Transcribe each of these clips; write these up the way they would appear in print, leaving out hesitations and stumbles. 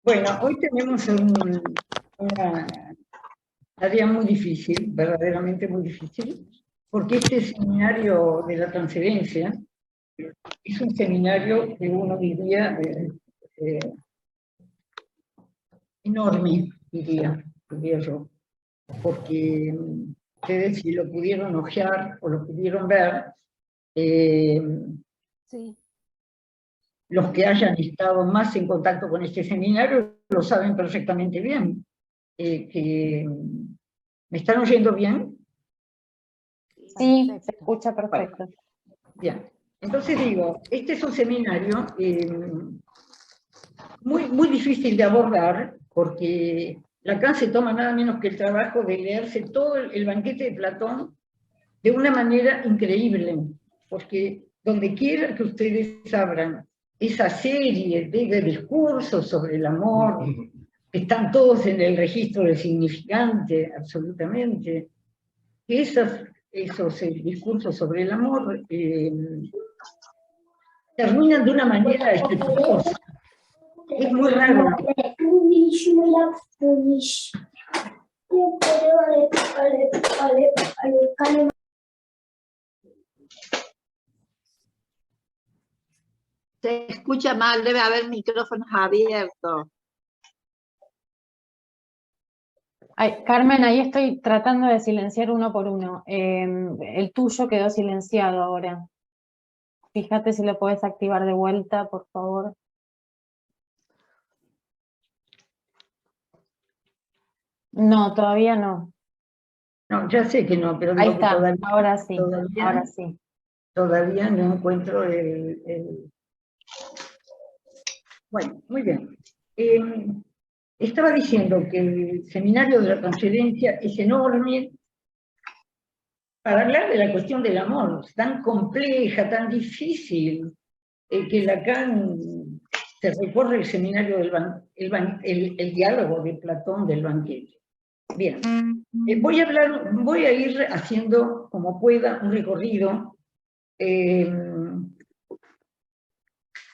Bueno, hoy tenemos una tarea muy difícil, verdaderamente muy difícil, porque este seminario de la transferencia es un seminario que uno diría eh, enorme, diría yo, porque ustedes si lo pudieron ojear o lo pudieron ver, Sí. los que hayan estado más en contacto con este seminario lo saben perfectamente bien. ¿Me están oyendo bien? Sí, Perfecto. se escucha perfecto. Bueno, bien. Entonces digo, este es un seminario muy difícil de abordar, porque Lacan se toma nada menos que el trabajo de leerse todo el banquete de Platón de una manera increíble, porque donde quiera que ustedes abran esa serie de discursos sobre el amor, están todos en el registro del significante, absolutamente, que esos discursos sobre el amor terminan de una manera estrepitosa. Es muy raro. Se escucha mal, debe haber micrófonos abiertos. Ay, Carmen, ahí estoy tratando de silenciar uno por uno. El tuyo quedó silenciado ahora. Fíjate si lo puedes activar de vuelta, por favor. No, todavía no. No, ya sé que no, pero Ahí digo que está, todavía, ahora sí, todavía, ahora sí. todavía no encuentro Bueno, muy bien. Estaba diciendo que el seminario de la transferencia es enorme para hablar de la cuestión del amor, tan compleja, tan difícil, que Lacan se recorre el seminario el diálogo de Platón del banquete. Bien, voy a ir haciendo como pueda un recorrido,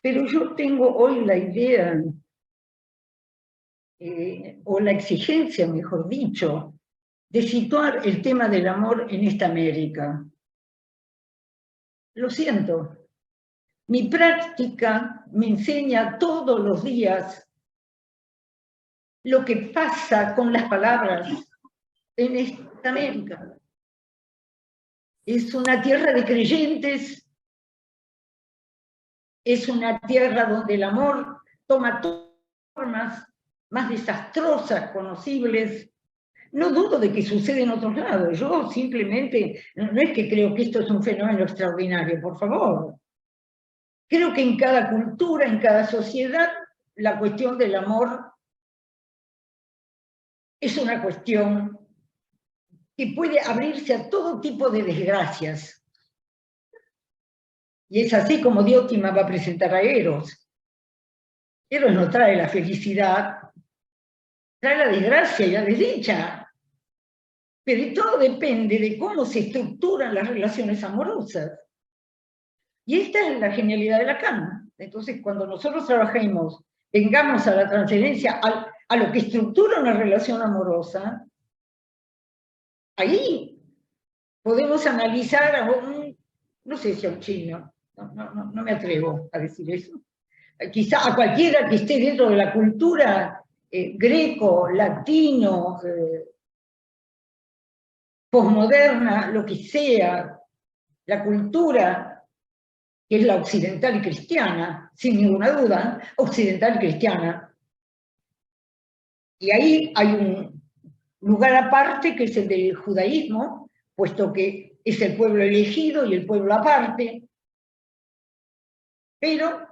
pero yo tengo hoy la idea, o la exigencia, mejor dicho, de situar el tema del amor en esta América. Lo siento, mi práctica me enseña todos los días lo que pasa con las palabras en esta América. Es una tierra de creyentes, es una tierra donde el amor toma formas más desastrosas conocibles. No dudo de que sucede en otros lados. Yo simplemente, no es que creo que esto es un fenómeno extraordinario, por favor. Creo que en cada cultura, en cada sociedad, la cuestión del amor es una cuestión que puede abrirse a todo tipo de desgracias. Y es así como Diótima va a presentar a Eros. Eros no trae la felicidad, trae la desgracia y la desdicha. Pero todo depende de cómo se estructuran las relaciones amorosas. Y esta es la genialidad de Lacan. Entonces, cuando nosotros trabajemos, vengamos a la transferencia, a lo que estructura una relación amorosa, ahí podemos analizar a un, no sé si a un chino, no me atrevo a decir eso, quizá a cualquiera que esté dentro de la cultura greco, latino, posmoderna, lo que sea, la cultura que es la occidental y cristiana, sin ninguna duda, occidental y cristiana. Y ahí hay un lugar aparte que es el del judaísmo, puesto que es el pueblo elegido y el pueblo aparte. Pero,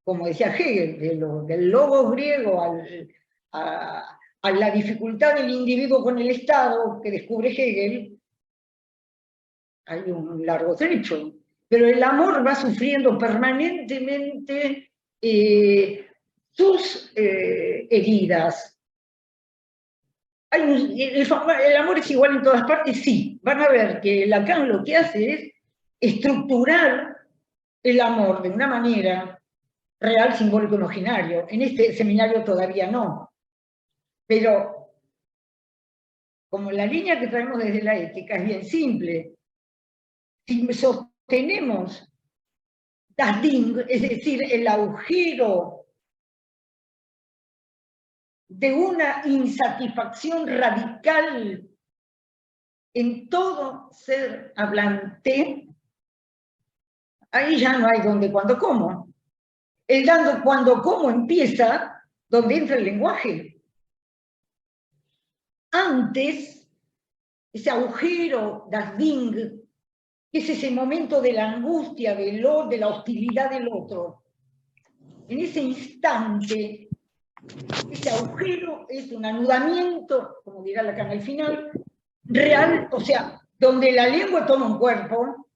como decía Hegel, del logos griego a la dificultad del individuo con el Estado que descubre Hegel, hay un largo trecho. Pero el amor va sufriendo permanentemente sus heridas. El amor es igual en todas partes, sí. Van a ver que Lacan lo que hace es estructurar el amor de una manera real, simbólico, imaginario. En este seminario todavía no. Pero, como la línea que traemos desde la ética es bien simple, si sostenemos das Ding, es decir, el agujero de una insatisfacción radical en todo ser hablante, ahí ya no hay dónde, cuándo, cómo. El dando, cuándo, cómo empieza donde entra el lenguaje. Antes, ese agujero, das Ding, que es ese momento de la angustia, de la hostilidad del otro. En ese instante, ese agujero es un anudamiento, como dirá Lacan al final, real, o sea, donde la lengua toma un cuerpo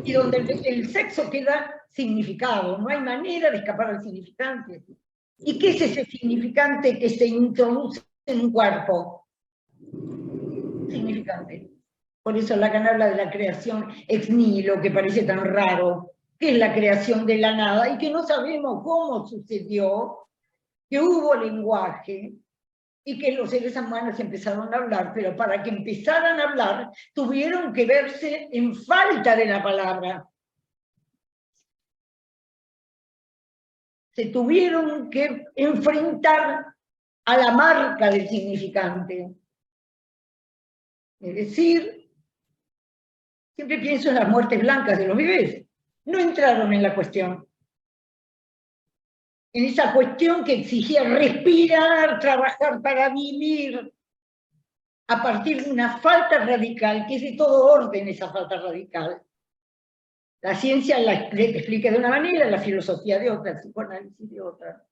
y donde el sexo queda significado, no hay manera de escapar al significante. ¿Y qué es ese significante que se introduce en un cuerpo? Significante. Por eso Lacan habla de la creación ex nihilo, que parece tan raro, que es la creación de la nada y que no sabemos cómo sucedió, que hubo lenguaje y que los seres humanos empezaron a hablar, pero para que empezaran a hablar tuvieron que verse en falta de la palabra. Se tuvieron que enfrentar a la marca del significante. Es decir, siempre pienso en las muertes blancas de los bebés. No entraron en la cuestión. En esa cuestión que exigía respirar, trabajar para vivir, a partir de una falta radical, que es de todo orden esa falta radical. La ciencia la explica de una manera, la filosofía de otra, el psicoanálisis de otra.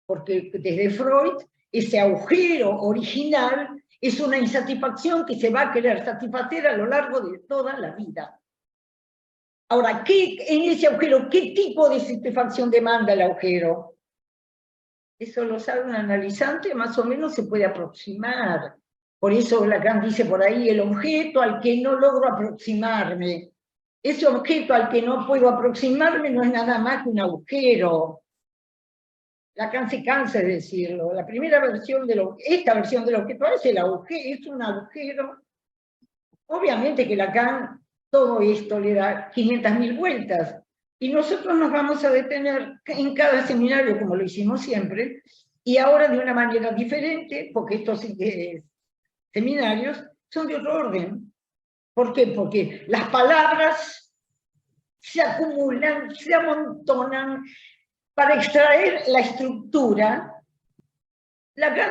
Porque desde Freud, ese agujero original es una insatisfacción que se va a querer satisfacer a lo largo de toda la vida. Ahora, en ese agujero, ¿qué tipo de satisfacción demanda el agujero? Eso lo sabe un analizante, más o menos se puede aproximar. Por eso Lacan dice por ahí, el objeto al que no logro aproximarme. Ese objeto al que no puedo aproximarme no es nada más que un agujero. Lacan se cansa de decirlo. La primera versión esta versión del objeto es el agujero, es un agujero. Obviamente que Lacan todo esto le da 500.000 vueltas. Y nosotros nos vamos a detener en cada seminario, como lo hicimos siempre, y ahora de una manera diferente, porque estos seminarios son de otro orden. ¿Por qué? Porque las palabras se acumulan, se amontonan para extraer la estructura. Lacan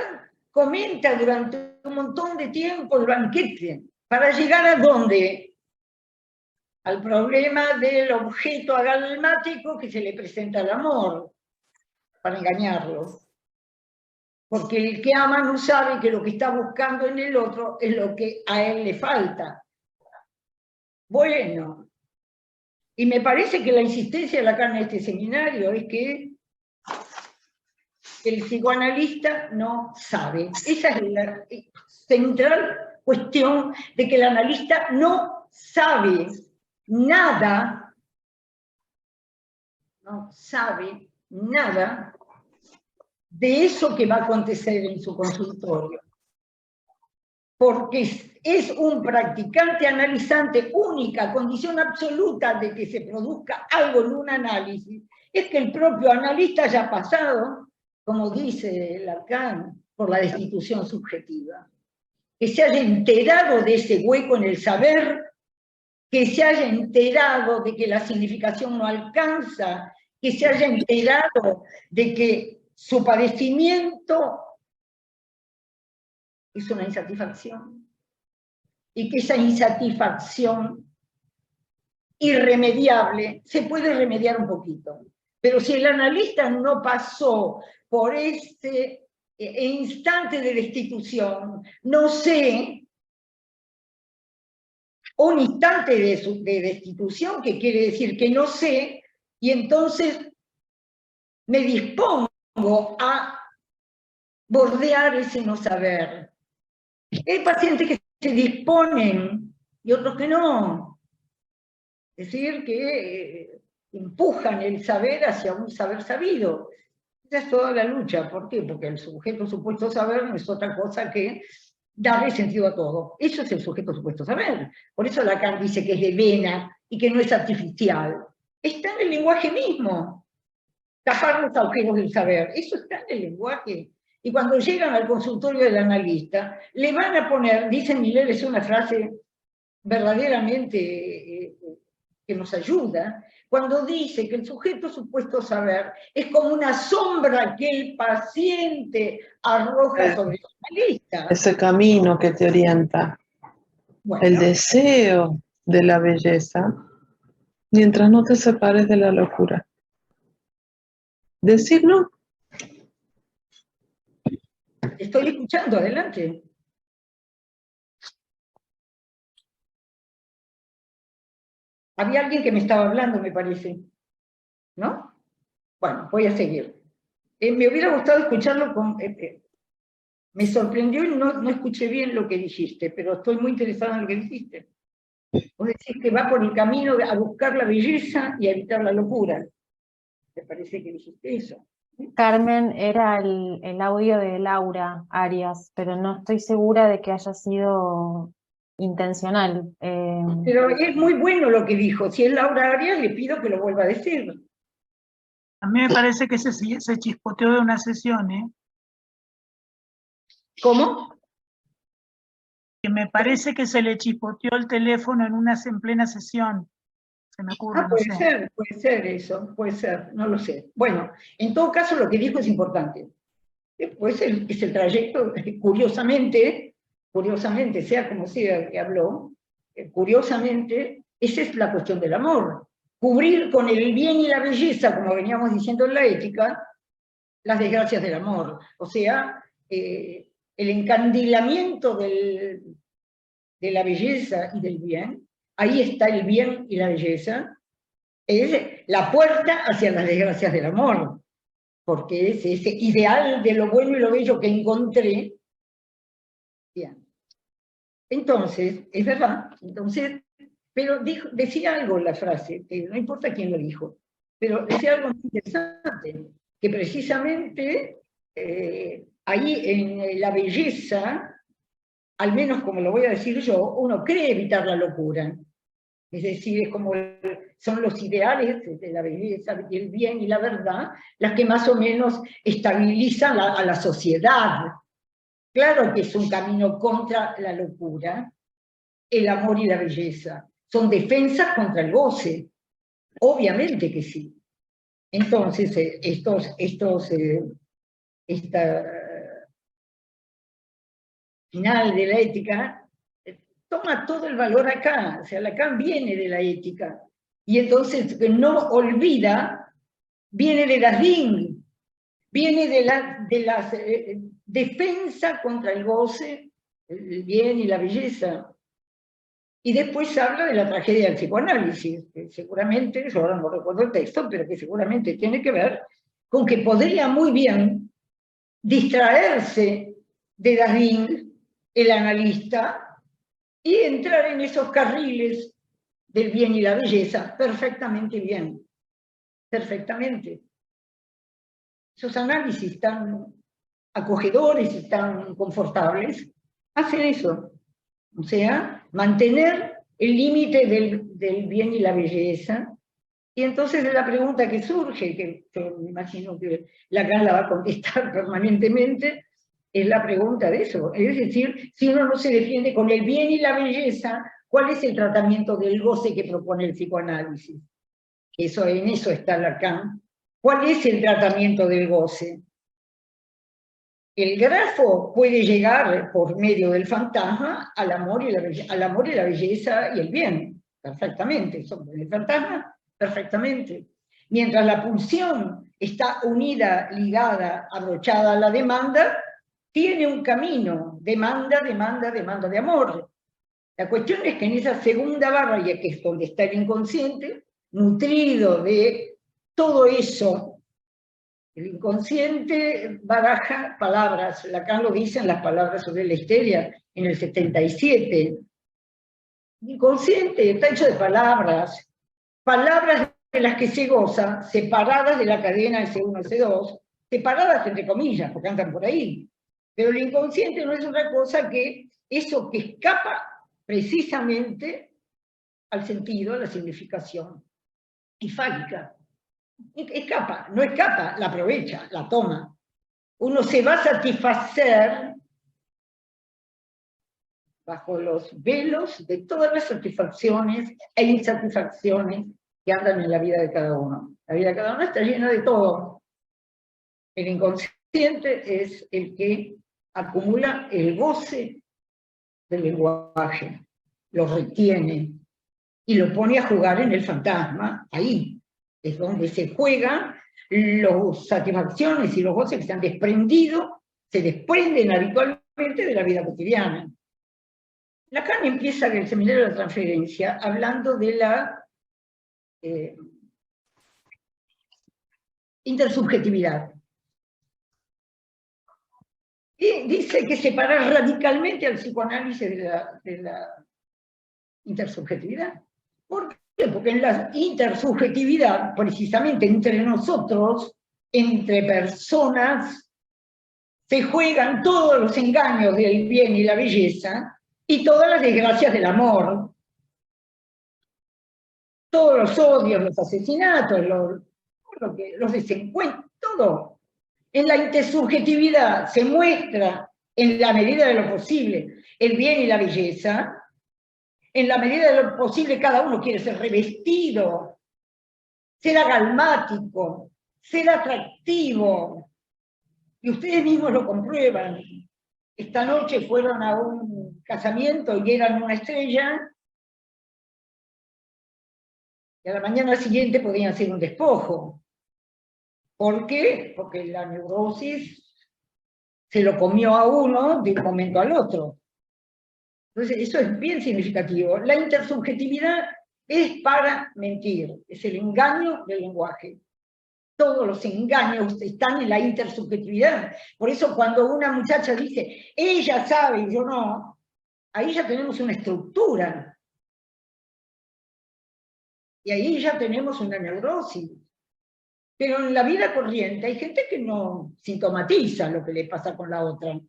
comenta durante un montón de tiempo el banquete, para llegar a dónde? Al problema del objeto agalmático que se le presenta al amor, para engañarlo. Porque el que ama no sabe que lo que está buscando en el otro es lo que a él le falta. Bueno, y me parece que la insistencia de Lacan en este seminario es que el psicoanalista no sabe. Esa es la central cuestión de que el analista no sabe nada, no sabe nada de eso que va a acontecer en su consultorio. Porque es un practicante analizante, única condición absoluta de que se produzca algo en un análisis, es que el propio analista haya pasado, como dice Lacan, por la destitución subjetiva. Que se haya enterado de ese hueco en el saber, que se haya enterado de que la significación no alcanza, que se haya enterado de que su padecimiento es una insatisfacción, y que esa insatisfacción irremediable se puede remediar un poquito. Pero si el analista no pasó por este instante de destitución, no sé, un instante de destitución, que quiere decir que no sé, y entonces me dispongo a bordear ese no saber. Hay pacientes que se disponen y otros que no. Es decir, que empujan el saber hacia un saber sabido. Esa es toda la lucha. ¿Por qué? Porque el sujeto supuesto saber no es otra cosa que darle sentido a todo. Eso es el sujeto supuesto saber. Por eso Lacan dice que es de vena y que no es artificial. Está en el lenguaje mismo. Tapar los agujeros del saber. Eso está en el lenguaje. Y cuando llegan al consultorio del analista, le van a poner, dice Miller, es una frase verdaderamente que nos ayuda, cuando dice que el sujeto supuesto saber es como una sombra que el paciente arroja sobre el analista. Ese camino que te orienta. Bueno, El deseo de la belleza, mientras no te separes de la locura. Decir no. estoy escuchando, adelante. Había alguien que me estaba hablando, me parece. ¿No? Bueno, voy a seguir. Me hubiera gustado escucharlo con... me sorprendió y no escuché bien lo que dijiste, pero estoy muy interesada en lo que dijiste. Vos decís que va por el camino a buscar la belleza y a evitar la locura. Me parece que dijiste eso. Carmen, era el audio de Laura Arias, pero no estoy segura de que haya sido intencional. Pero es muy bueno lo que dijo. Si es Laura Arias, le pido que lo vuelva a decir. A mí me parece que se chispoteó de una sesión, ¿eh? ¿Cómo? Que me parece que se le chispoteó el teléfono en plena sesión. Se me ocurre, no puede sé. puede ser eso, puede ser, no lo sé. Bueno, en todo caso lo que dijo es importante. Después es el trayecto, curiosamente, sea como sea que habló, curiosamente, esa es la cuestión del amor. Cubrir con el bien y la belleza, como veníamos diciendo en la ética, las desgracias del amor. O sea, el encandilamiento de la belleza y del bien, ahí está el bien y la belleza, es la puerta hacia las desgracias del amor, porque es ese ideal de lo bueno y lo bello que encontré. Bien. Entonces, es verdad, entonces, pero decía algo en la frase, que no importa quién lo dijo, pero decía algo muy interesante, que precisamente ahí en la belleza, al menos como lo voy a decir yo, uno cree evitar la locura. Es decir, es como son los ideales de la belleza y el bien y la verdad, las que más o menos estabilizan a la sociedad. Claro que es un camino contra la locura, el amor y la belleza. Son defensas contra el goce. Obviamente que sí. Entonces, esta final de la ética toma todo el valor acá, o sea, Lacan viene de la ética, y entonces no olvida, viene de las DIN, viene de las defensa contra el goce, el bien y la belleza, y después habla de la tragedia del psicoanálisis, que seguramente, yo ahora no recuerdo el texto, pero que seguramente tiene que ver con que podría muy bien distraerse de las DIN, el analista, y entrar en esos carriles del bien y la belleza perfectamente bien, perfectamente. Esos análisis tan acogedores y tan confortables hacen eso, o sea, mantener el límite del bien y la belleza. Y entonces la pregunta que surge, que yo me imagino que Lacan la va a contestar permanentemente, es la pregunta de eso. Es decir, si uno no se defiende con el bien y la belleza, ¿cuál es el tratamiento del goce que propone el psicoanálisis? En eso está Lacan. ¿Cuál es el tratamiento del goce? El grafo puede llegar por medio del fantasma al amor y la belleza y el bien, perfectamente. El fantasma, perfectamente. Mientras la pulsión está unida, ligada, abrochada a la demanda, tiene un camino, demanda de amor. La cuestión es que en esa segunda barra, ya que es donde está el inconsciente, nutrido de todo eso, el inconsciente baraja palabras, Lacan lo dice en las palabras sobre la histeria, en el 77. El inconsciente está hecho de palabras en las que se goza, separadas de la cadena S1, S2, separadas entre comillas, porque andan por ahí. Pero el inconsciente no es otra cosa que eso que escapa precisamente al sentido, a la significación, y fálica. Escapa, no escapa, la aprovecha, la toma. Uno se va a satisfacer bajo los velos de todas las satisfacciones e insatisfacciones que andan en la vida de cada uno. La vida de cada uno está llena de todo. El inconsciente es el que acumula el goce del lenguaje, lo retiene y lo pone a jugar en el fantasma. Ahí es donde se juegan las satisfacciones y los goces que se han desprendido, se desprenden habitualmente de la vida cotidiana. Lacan empieza en el seminario de la transferencia hablando de la intersubjetividad. Y dice que separa radicalmente al psicoanálisis de la intersubjetividad. ¿Por qué? Porque en la intersubjetividad, precisamente entre nosotros, entre personas, se juegan todos los engaños del bien y la belleza y todas las desgracias del amor. Todos los odios, los asesinatos, los desencuentros, todo. En la intersubjetividad se muestra, en la medida de lo posible, el bien y la belleza. En la medida de lo posible, cada uno quiere ser revestido, ser agalmático, ser atractivo. Y ustedes mismos lo comprueban. Esta noche fueron a un casamiento y eran una estrella, y a la mañana siguiente podían ser un despojo. ¿Por qué? Porque la neurosis se lo comió a uno de un momento al otro. Entonces, eso es bien significativo. La intersubjetividad es para mentir, es el engaño del lenguaje. Todos los engaños están en la intersubjetividad. Por eso cuando una muchacha dice, ella sabe y yo no, ahí ya tenemos una estructura. Y ahí ya tenemos una neurosis. Pero en la vida corriente hay gente que no sintomatiza lo que le pasa con la otra.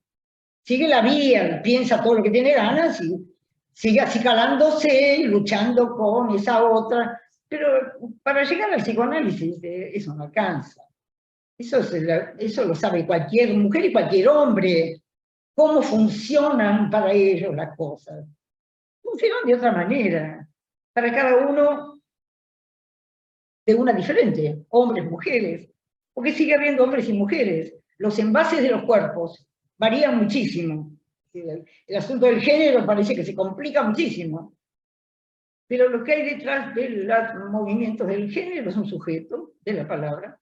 Sigue la vía, piensa todo lo que tiene ganas y sigue acicalándose y luchando con esa otra. Pero para llegar al psicoanálisis eso no alcanza. Eso lo sabe cualquier mujer y cualquier hombre. Cómo funcionan para ellos las cosas. Funcionan de otra manera. Para cada uno de una diferente, hombres, mujeres, porque sigue habiendo hombres y mujeres. Los envases de los cuerpos varían muchísimo. El asunto del género parece que se complica muchísimo. Pero lo que hay detrás de los movimientos del género es un sujeto de la palabra,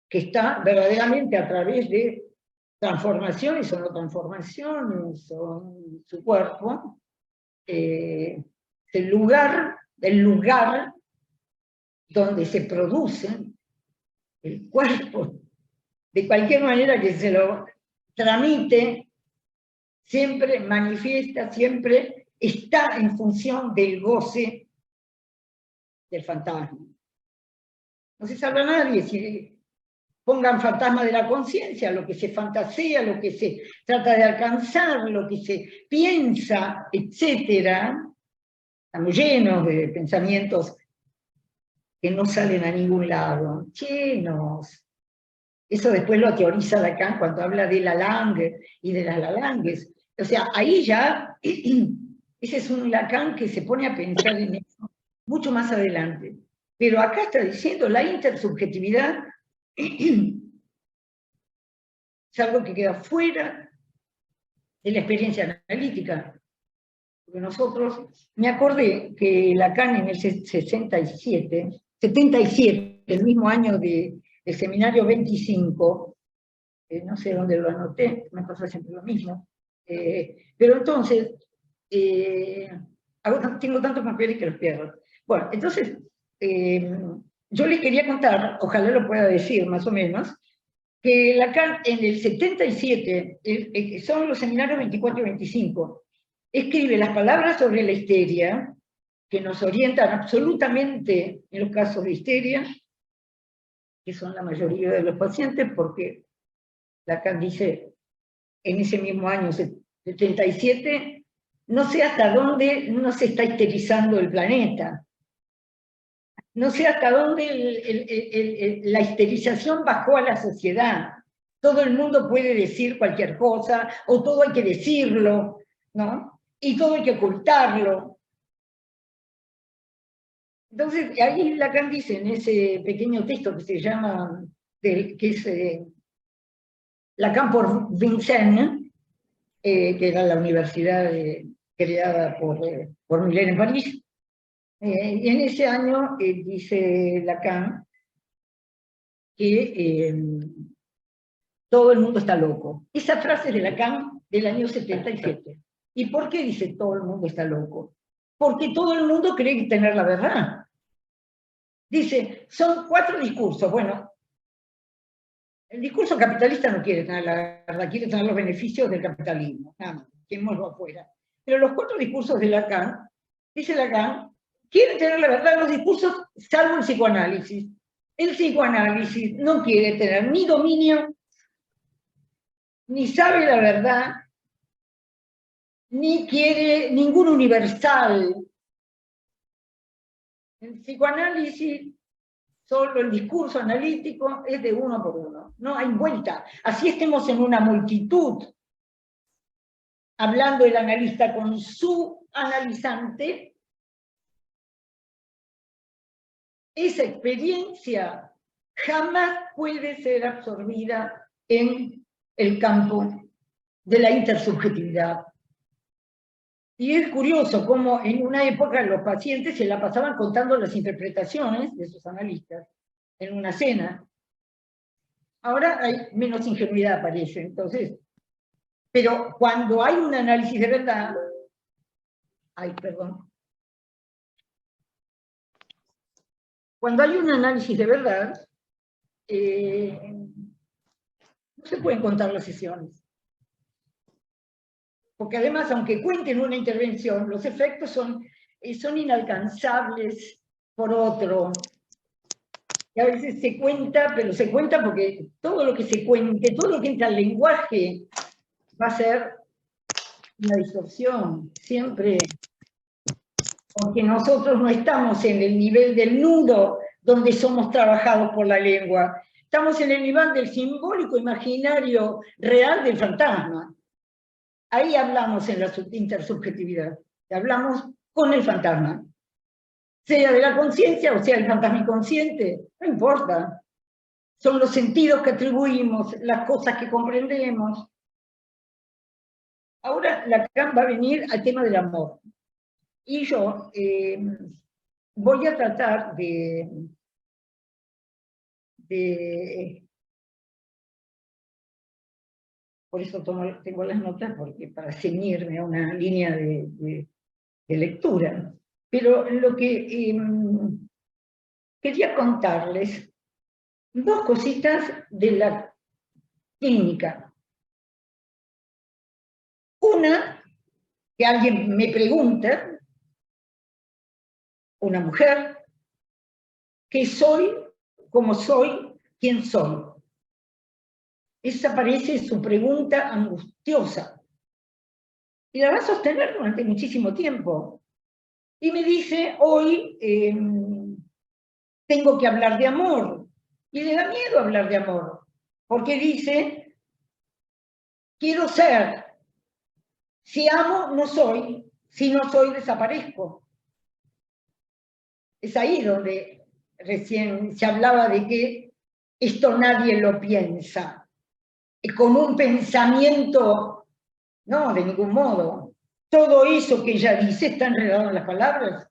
que está verdaderamente a través de transformaciones o no transformaciones en su cuerpo, el lugar donde se produce el cuerpo, de cualquier manera que se lo tramite, siempre manifiesta, siempre está en función del goce del fantasma. No se salva nadie si pongan fantasma de la conciencia, lo que se fantasea, lo que se trata de alcanzar, lo que se piensa, etc. Estamos llenos de pensamientos que no salen a ningún lado, llenos. Eso después lo teoriza Lacan cuando habla de la langue y de las lalangues. O sea, ahí ya, ese es un Lacan que se pone a pensar en eso mucho más adelante. Pero acá está diciendo la intersubjetividad es algo que queda fuera de la experiencia analítica. Porque nosotros, me acordé que Lacan en el 77, el mismo año del seminario 25, no sé dónde lo anoté, me pasa siempre lo mismo, pero entonces, tengo tantos papeles que los pierdo. Bueno, entonces, yo les quería contar, ojalá lo pueda decir más o menos, que Lacan en el 77, son los seminarios 24 y 25, escribe las palabras sobre la histeria, que nos orientan absolutamente en los casos de histeria, que son la mayoría de los pacientes, porque Lacan dice, en ese mismo año 77, no sé hasta dónde no se está histerizando el planeta. No sé hasta dónde la histerización bajó a la sociedad. Todo el mundo puede decir cualquier cosa, o todo hay que decirlo, ¿no? Y todo hay que ocultarlo. Entonces, ahí Lacan dice, en ese pequeño texto que se llama, que es Lacan por Vincennes, que era la universidad creada por Miller en París, y en ese año dice Lacan que todo el mundo está loco. Esa frase de Lacan del año 77. ¿Y por qué dice todo el mundo está loco? Porque todo el mundo cree tener la verdad. Dice, son 4 discursos. Bueno, el discurso capitalista no quiere tener la verdad, quiere tener los beneficios del capitalismo. Nada más, dejémoslo afuera. Pero los 4 discursos de Lacan, dice Lacan, quieren tener la verdad los discursos, salvo el psicoanálisis. El psicoanálisis no quiere tener ni dominio, ni sabe la verdad, ni quiere ningún universal. El psicoanálisis, solo el discurso analítico, es de uno por uno. No hay vuelta. Así estemos en una multitud, hablando el analista con su analizante, esa experiencia jamás puede ser absorbida en el campo de la intersubjetividad. Y es curioso cómo en una época los pacientes se la pasaban contando las interpretaciones de sus analistas en una cena. Ahora hay menos ingenuidad, parece. Entonces, pero cuando hay un análisis de verdad, cuando hay un análisis de verdad, no se pueden contar las sesiones. Porque además, aunque cuenten una intervención, los efectos son inalcanzables por otro. Y a veces se cuenta, pero se cuenta porque todo lo que se cuente, todo lo que entra al lenguaje, va a ser una distorsión, siempre. Porque nosotros no estamos en el nivel del nudo, donde somos trabajados por la lengua. Estamos en el nivel del simbólico imaginario real del fantasma. Ahí hablamos en la intersubjetividad, hablamos con el fantasma. Sea de la conciencia o sea el fantasma inconsciente, no importa. Son los sentidos que atribuimos, las cosas que comprendemos. Ahora Lacan va a venir al tema del amor. Y yo voy a tratar por eso tengo las notas, porque para ceñirme a una línea de lectura. Pero lo que quería contarles, 2 cositas de la clínica. Una, que alguien me pregunta, una mujer, que soy, como soy, quién soy. Esa parece su pregunta angustiosa. Y la va a sostener durante muchísimo tiempo. Y me dice, hoy tengo que hablar de amor. Y le da miedo hablar de amor. Porque dice, quiero ser. Si amo, no soy. Si no soy, desaparezco. Es ahí donde recién se hablaba de que esto nadie lo piensa. Con un pensamiento, no, de ningún modo. Todo eso que ella dice está enredado en las palabras,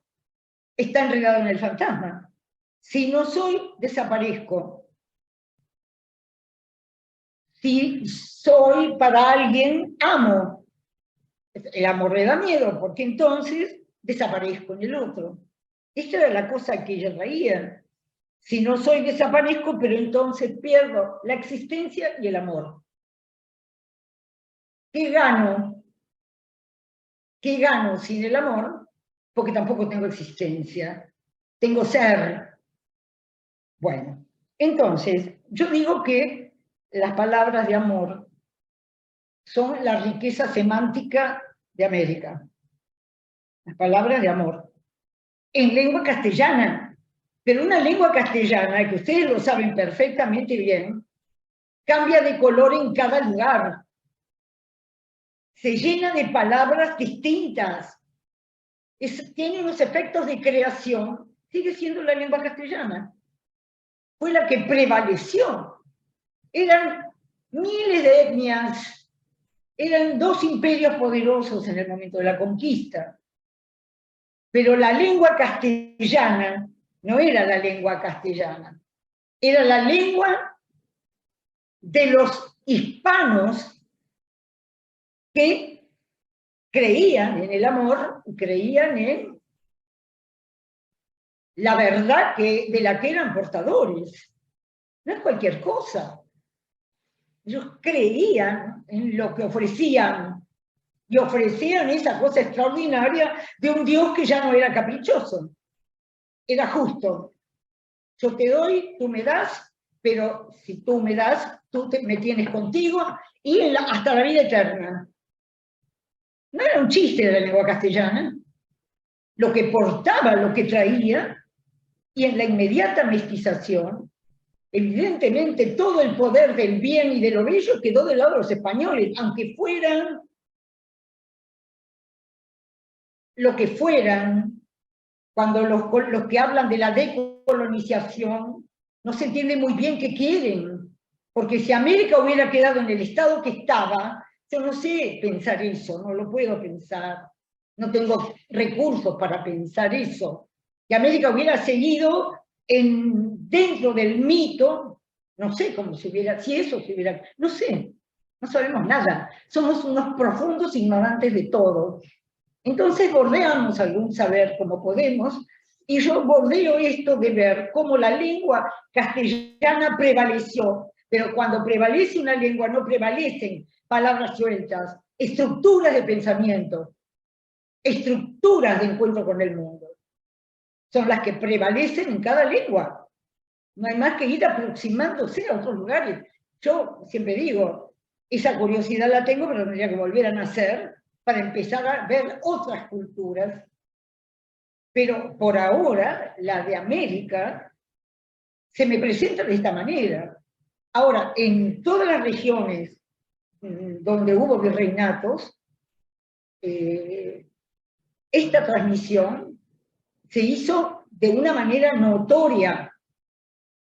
está enredado en el fantasma. Si no soy, desaparezco. Si soy para alguien, amo. El amor le da miedo, porque entonces desaparezco en el otro. Esta era la cosa que ella traía. Si no soy, desaparezco, pero entonces pierdo la existencia y el amor. ¿Qué gano? ¿Qué gano sin el amor? porque tampoco tengo existencia, tengo ser. Bueno, entonces, yo digo que las palabras de amor son la riqueza semántica de América. Las palabras de amor. En lengua castellana, pero una lengua castellana, que ustedes lo saben perfectamente bien, cambia de color en cada lugar. Se llena de palabras distintas. Tiene unos efectos de creación. Sigue siendo la lengua castellana. Fue la que prevaleció. Eran miles de etnias. Eran dos imperios poderosos en el momento de la conquista. Pero la lengua castellana no era la lengua castellana. Era la lengua de los hispanos que creían en el amor, creían en la verdad de la que eran portadores. No es cualquier cosa. Ellos creían en lo que ofrecían, y ofrecían esa cosa extraordinaria de un Dios que ya no era caprichoso, era justo. Yo te doy, tú me das, pero si tú me das, me tienes contigo, y hasta la vida eterna. No era un chiste de la lengua castellana, lo que portaba, lo que traía, y en la inmediata mestización, evidentemente todo el poder del bien y de lo bello quedó del lado de los españoles, aunque fueran lo que fueran, cuando los que hablan de la decolonización, no se entiende muy bien qué quieren, porque si América hubiera quedado en el estado que estaba, yo no sé pensar eso, no lo puedo pensar, no tengo recursos para pensar eso, que América hubiera seguido dentro del mito, no sé cómo si eso se hubiera, no sé, no sabemos nada, somos unos profundos ignorantes de todo. Entonces bordeamos algún saber como podemos, y yo bordeo esto de ver cómo la lengua castellana prevaleció, pero cuando prevalece una lengua no prevalecen palabras sueltas, estructuras de pensamiento, estructuras de encuentro con el mundo. Son las que prevalecen en cada lengua. No hay más que ir aproximándose a otros lugares. Yo siempre digo, esa curiosidad la tengo, pero tendría que volver a nacer para empezar a ver otras culturas. Pero por ahora, la de América se me presenta de esta manera. Ahora, en todas las regiones donde hubo virreinatos, esta transmisión se hizo de una manera notoria.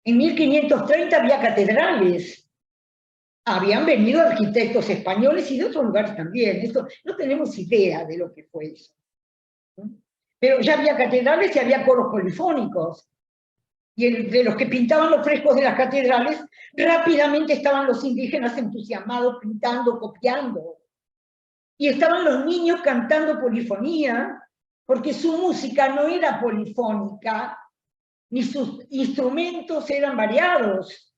En 1530 había catedrales, habían venido arquitectos españoles y de otros lugares también. Esto, no tenemos idea de lo que fue eso. Pero ya había catedrales y había coros polifónicos. Y de los que pintaban los frescos de las catedrales, rápidamente estaban los indígenas entusiasmados, pintando, copiando. Y estaban los niños cantando polifonía, porque su música no era polifónica, ni sus instrumentos eran variados,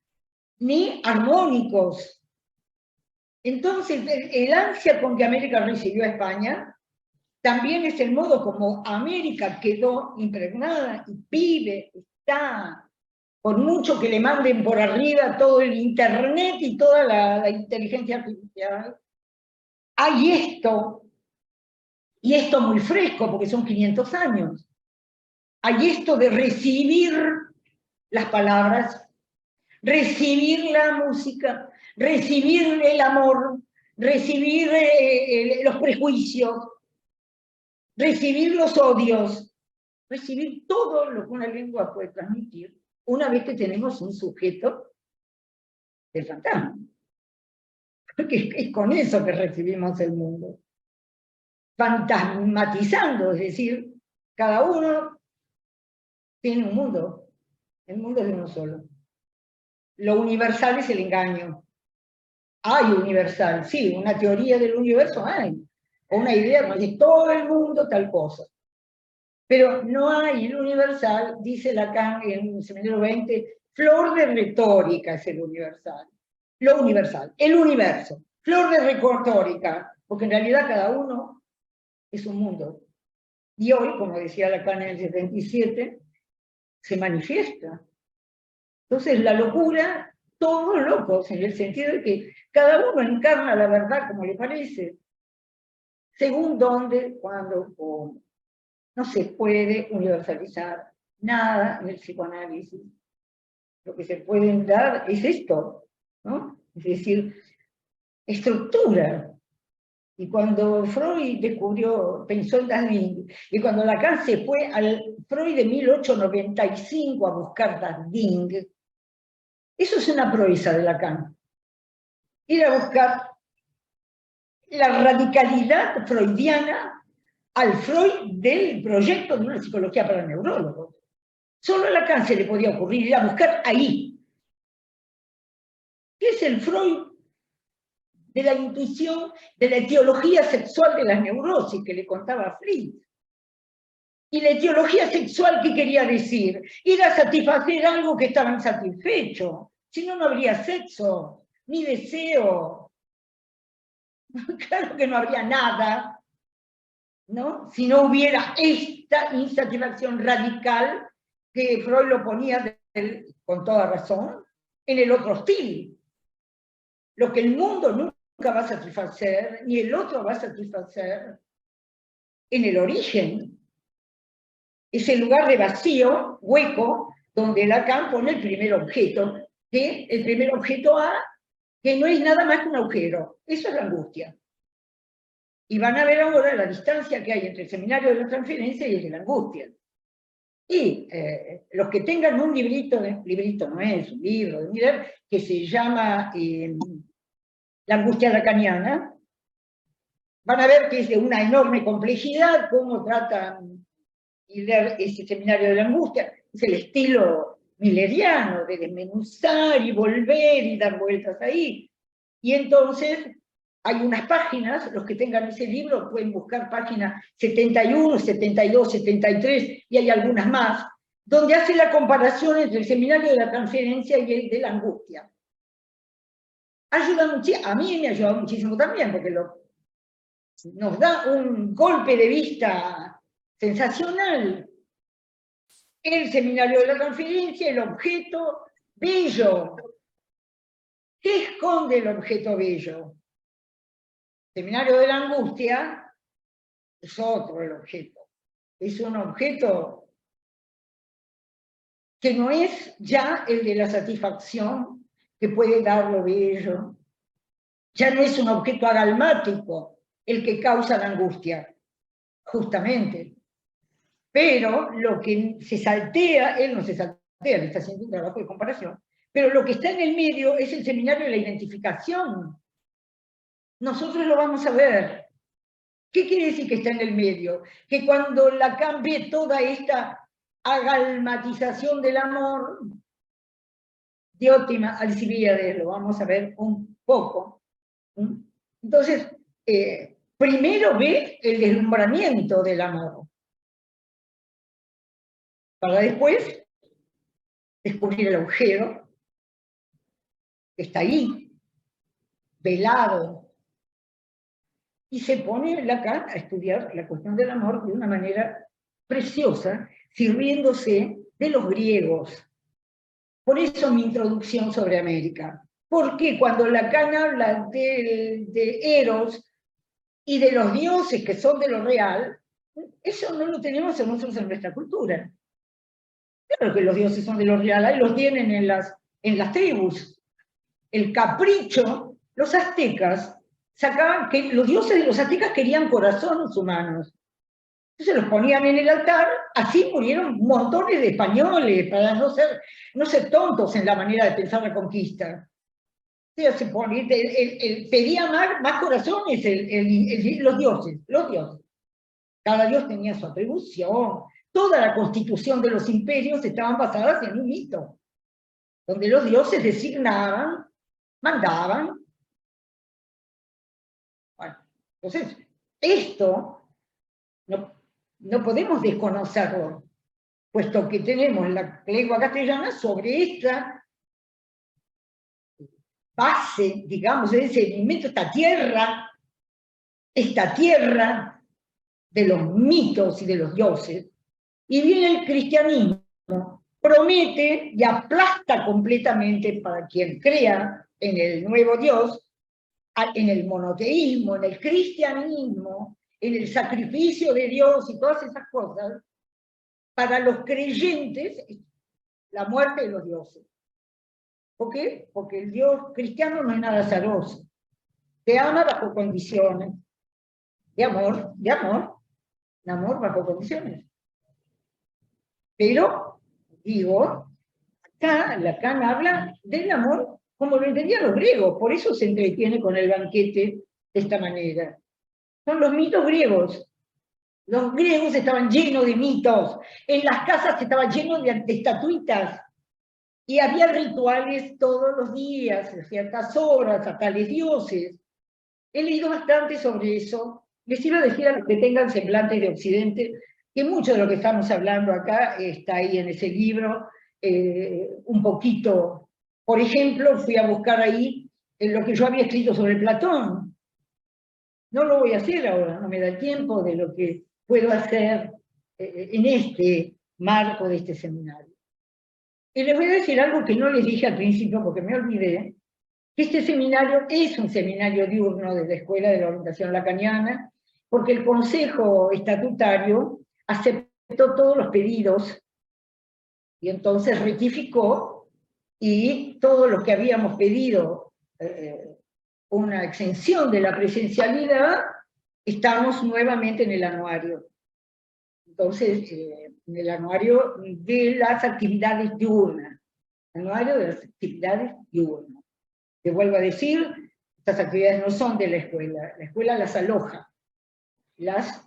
ni armónicos. Entonces, el ansia con que América recibió a España también es el modo como América quedó impregnada y vive, está, por mucho que le manden por arriba todo el internet y toda la inteligencia artificial, hay esto, y esto muy fresco, porque son 500 años, hay esto de recibir las palabras, recibir la música, recibir el amor, recibir los prejuicios, recibir los odios, recibir todo lo que una lengua puede transmitir una vez que tenemos un sujeto del fantasma. Porque es con eso que recibimos el mundo. Fantasmatizando, es decir, cada uno tiene un mundo. El mundo es de uno solo. Lo universal es el engaño. Hay universal, sí, una teoría del universo hay, o una idea de todo el mundo tal cosa. Pero no hay el universal, dice Lacan en el Seminario 20, flor de retórica es el universal. Lo universal, el universo, flor de retórica, porque en realidad cada uno es un mundo. Y hoy, como decía Lacan en el 77, se manifiesta. Entonces la locura, todos locos, en el sentido de que cada uno encarna la verdad como le parece, según dónde, cuándo, cómo. No se puede universalizar nada en el psicoanálisis. Lo que se puede dar es esto, ¿no? Es decir, estructura. Y cuando Freud pensó en Das Ding, y cuando Lacan se fue al Freud de 1895 a buscar Das Ding, eso es una proeza de Lacan. Ir a buscar la radicalidad freudiana al Freud del proyecto de una psicología para neurólogos. Solo a Lacan se le podía ocurrir ir a buscar ahí. ¿Qué es el Freud de la intuición, de la etiología sexual de las neurosis que le contaba Flick? Y la etiología sexual, ¿qué quería decir? Ir a satisfacer algo que estaba insatisfecho. Si no, no habría sexo, ni deseo. Claro que no habría nada, ¿no? Si no hubiera esta insatisfacción radical que Freud lo ponía, con toda razón, en el otro hostil. Lo que el mundo nunca va a satisfacer, ni el otro va a satisfacer, en el origen. Ese lugar de vacío, hueco, donde Lacan pone el primer objeto, que el primer objeto A, que no es nada más que un agujero. Eso es la angustia. Y van a ver ahora la distancia que hay entre el seminario de la transferencia y el de la angustia. Y los que tengan un librito no es un libro de Miller, que se llama La angustia lacaniana, van a ver que es de una enorme complejidad, cómo tratan ese seminario de la angustia. Es el estilo milleriano, de desmenuzar y volver y dar vueltas ahí. Y entonces hay unas páginas, los que tengan ese libro pueden buscar páginas 71, 72, 73, y hay algunas más, donde hace la comparación entre el seminario de la transferencia y el de la angustia. Ayuda muchísimo, a mí me ha ayudado muchísimo también, porque nos da un golpe de vista sensacional. El seminario de la transferencia, el objeto bello. ¿Qué esconde el objeto bello? El seminario de la angustia es otro el objeto. Es un objeto que no es ya el de la satisfacción que puede dar lo bello. Ya no es un objeto agalmático el que causa la angustia, justamente. Pero lo que se saltea, él no se saltea, le está haciendo un trabajo de comparación, pero lo que está en el medio es el seminario de la identificación. Nosotros lo vamos a ver. ¿Qué quiere decir que está en el medio? Que cuando Lacan ve toda esta agalmatización del amor, Diótima Alcibíades, lo vamos a ver un poco. Entonces, primero ve el deslumbramiento del amor, para después descubrir el agujero que está ahí, velado. Y se pone Lacan a estudiar la cuestión del amor de una manera preciosa, sirviéndose de los griegos. Por eso mi introducción sobre América. Porque cuando Lacan habla de Eros y de los dioses que son de lo real, eso no lo tenemos nosotros en nuestra cultura. Claro que los dioses son de lo real, ahí los tienen en las tribus. El capricho, los aztecas sacaban que los dioses de los aztecas querían corazones humanos. Entonces los ponían en el altar, así murieron montones de españoles, para no ser tontos en la manera de pensar la conquista. O sea, pedía más corazones los dioses. Cada dios tenía su atribución. Toda la constitución de los imperios estaban basadas en un mito, donde los dioses designaban, mandaban. Bueno, entonces, esto no podemos desconocerlo, puesto que tenemos la lengua castellana sobre esta base, digamos, de ese elemento, esta tierra de los mitos y de los dioses, y viene el cristianismo, promete y aplasta completamente para quien crea en el nuevo Dios, en el monoteísmo, en el cristianismo, en el sacrificio de Dios y todas esas cosas, para los creyentes, la muerte de los dioses. ¿Por qué? Porque el Dios cristiano no es nada azaroso. Te ama bajo condiciones de amor bajo condiciones. Pero, digo, acá Lacan habla del amor como lo entendían los griegos, por eso se entretiene con el banquete de esta manera. Son los mitos griegos. Los griegos estaban llenos de mitos, en las casas estaban llenos de estatuitas, y había rituales todos los días, a ciertas horas, a tales dioses. He leído bastante sobre eso. Les iba a decir a los que tengan semblantes de Occidente, que mucho de lo que estamos hablando acá está ahí en ese libro, un poquito. Por ejemplo, fui a buscar ahí lo que yo había escrito sobre Platón. No lo voy a hacer ahora, no me da el tiempo de lo que puedo hacer en este marco de este seminario. Y les voy a decir algo que no les dije al principio porque me olvidé, que este seminario es un seminario diurno de la Escuela de la Orientación Lacaniana, porque el Consejo Estatutario aceptó todos los pedidos y entonces rectificó, y todo lo que habíamos pedido, una exención de la presencialidad, estamos nuevamente en el anuario. Entonces, en el anuario de las actividades diurnas. Anuario de las actividades diurnas. Te vuelvo a decir, estas actividades no son de la escuela las aloja, las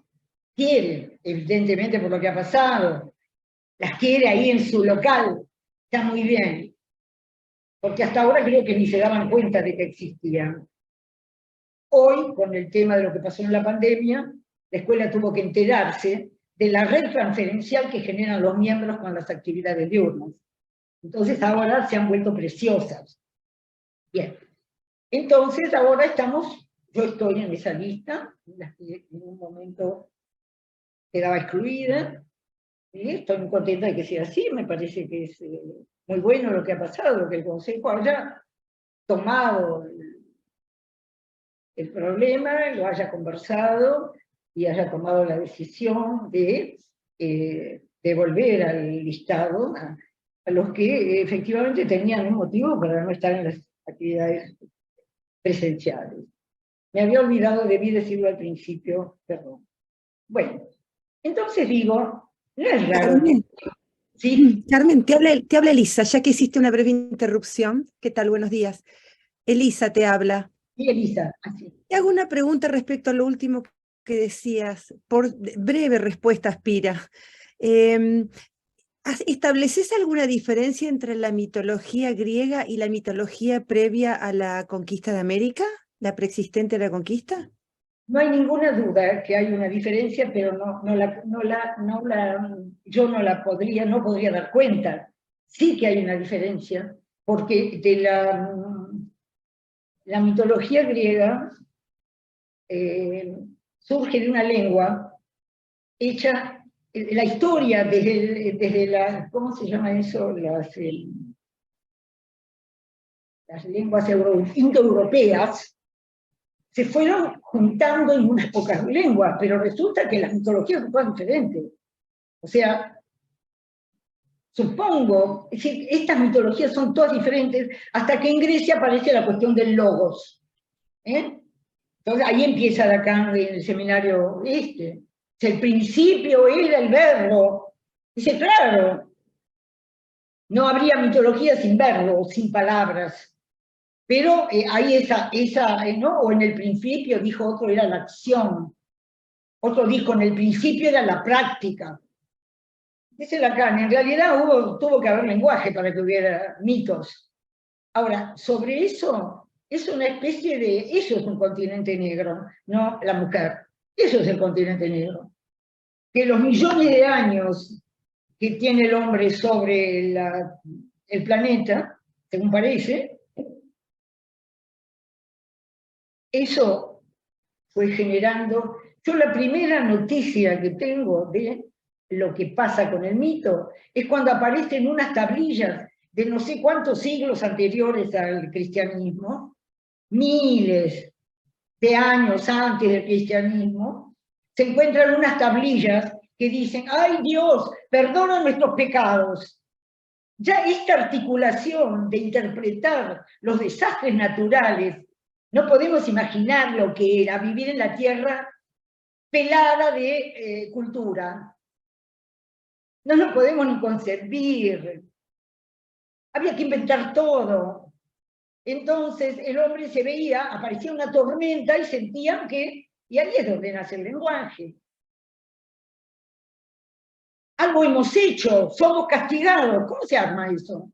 quiere, evidentemente por lo que ha pasado, las quiere ahí en su local, está muy bien, porque hasta ahora creo que ni se daban cuenta de que existían. Hoy, con el tema de lo que pasó en la pandemia, la escuela tuvo que enterarse de la red transferencial que generan los miembros con las actividades diurnas. Entonces ahora se han vuelto preciosas. Bien, entonces ahora yo estoy en esa lista, en un momento quedaba excluida, y estoy muy contenta de que sea así, me parece que es muy bueno lo que ha pasado, que el Consejo haya tomado el problema, lo haya conversado y haya tomado la decisión de devolver al listado a los que efectivamente tenían un motivo para no estar en las actividades presenciales. Me había olvidado, debí decirlo al principio, perdón. Bueno, entonces digo, no es raro. Carmen, Sí, Carmen, te habla Elisa, ya que hiciste una breve interrupción. ¿Qué tal? Buenos días. Elisa te habla. sí, Elisa, así. Te hago una pregunta respecto a lo último que decías, por breve respuesta, Aspira. ¿Estableces alguna diferencia entre la mitología griega y la mitología previa a la conquista de América, la preexistente a la conquista? No hay ninguna duda que hay una diferencia, pero yo no podría dar cuenta. Sí que hay una diferencia, porque de la mitología griega surge de una lengua hecha, la historia desde la, ¿cómo se llama eso? Las lenguas indoeuropeas, se fueron juntando en unas pocas lenguas, pero resulta que las mitologías son todas diferentes. O sea, supongo, es decir, estas mitologías son todas diferentes hasta que en Grecia aparece la cuestión del logos. Entonces ahí empieza Lacan en el seminario este. El principio era el verbo. Dice, claro, no habría mitología sin verbo, sin palabras. Pero hay ¿no? O en el principio, dijo otro, era la acción. Otro dijo, en el principio era la práctica. Dice Lacan, en realidad tuvo que haber lenguaje para que hubiera mitos. Ahora, sobre eso, es una especie de, eso es un continente negro, no la mujer. Eso es el continente negro. Que los millones de años que tiene el hombre sobre el planeta, según parece, eso fue generando, Yo la primera noticia que tengo de lo que pasa con el mito es cuando aparecen unas tablillas de no sé cuántos siglos anteriores al cristianismo, miles de años antes del cristianismo, se encuentran unas tablillas que dicen, ¡ay Dios, perdona nuestros pecados! Ya esta articulación de interpretar los desastres naturales, no podemos imaginar lo que era vivir en la tierra pelada de cultura. No lo podemos ni concebir. Había que inventar todo. Entonces el hombre se veía, aparecía una tormenta y sentían que, y ahí es donde nace el lenguaje. Algo hemos hecho, somos castigados. ¿Cómo se arma eso?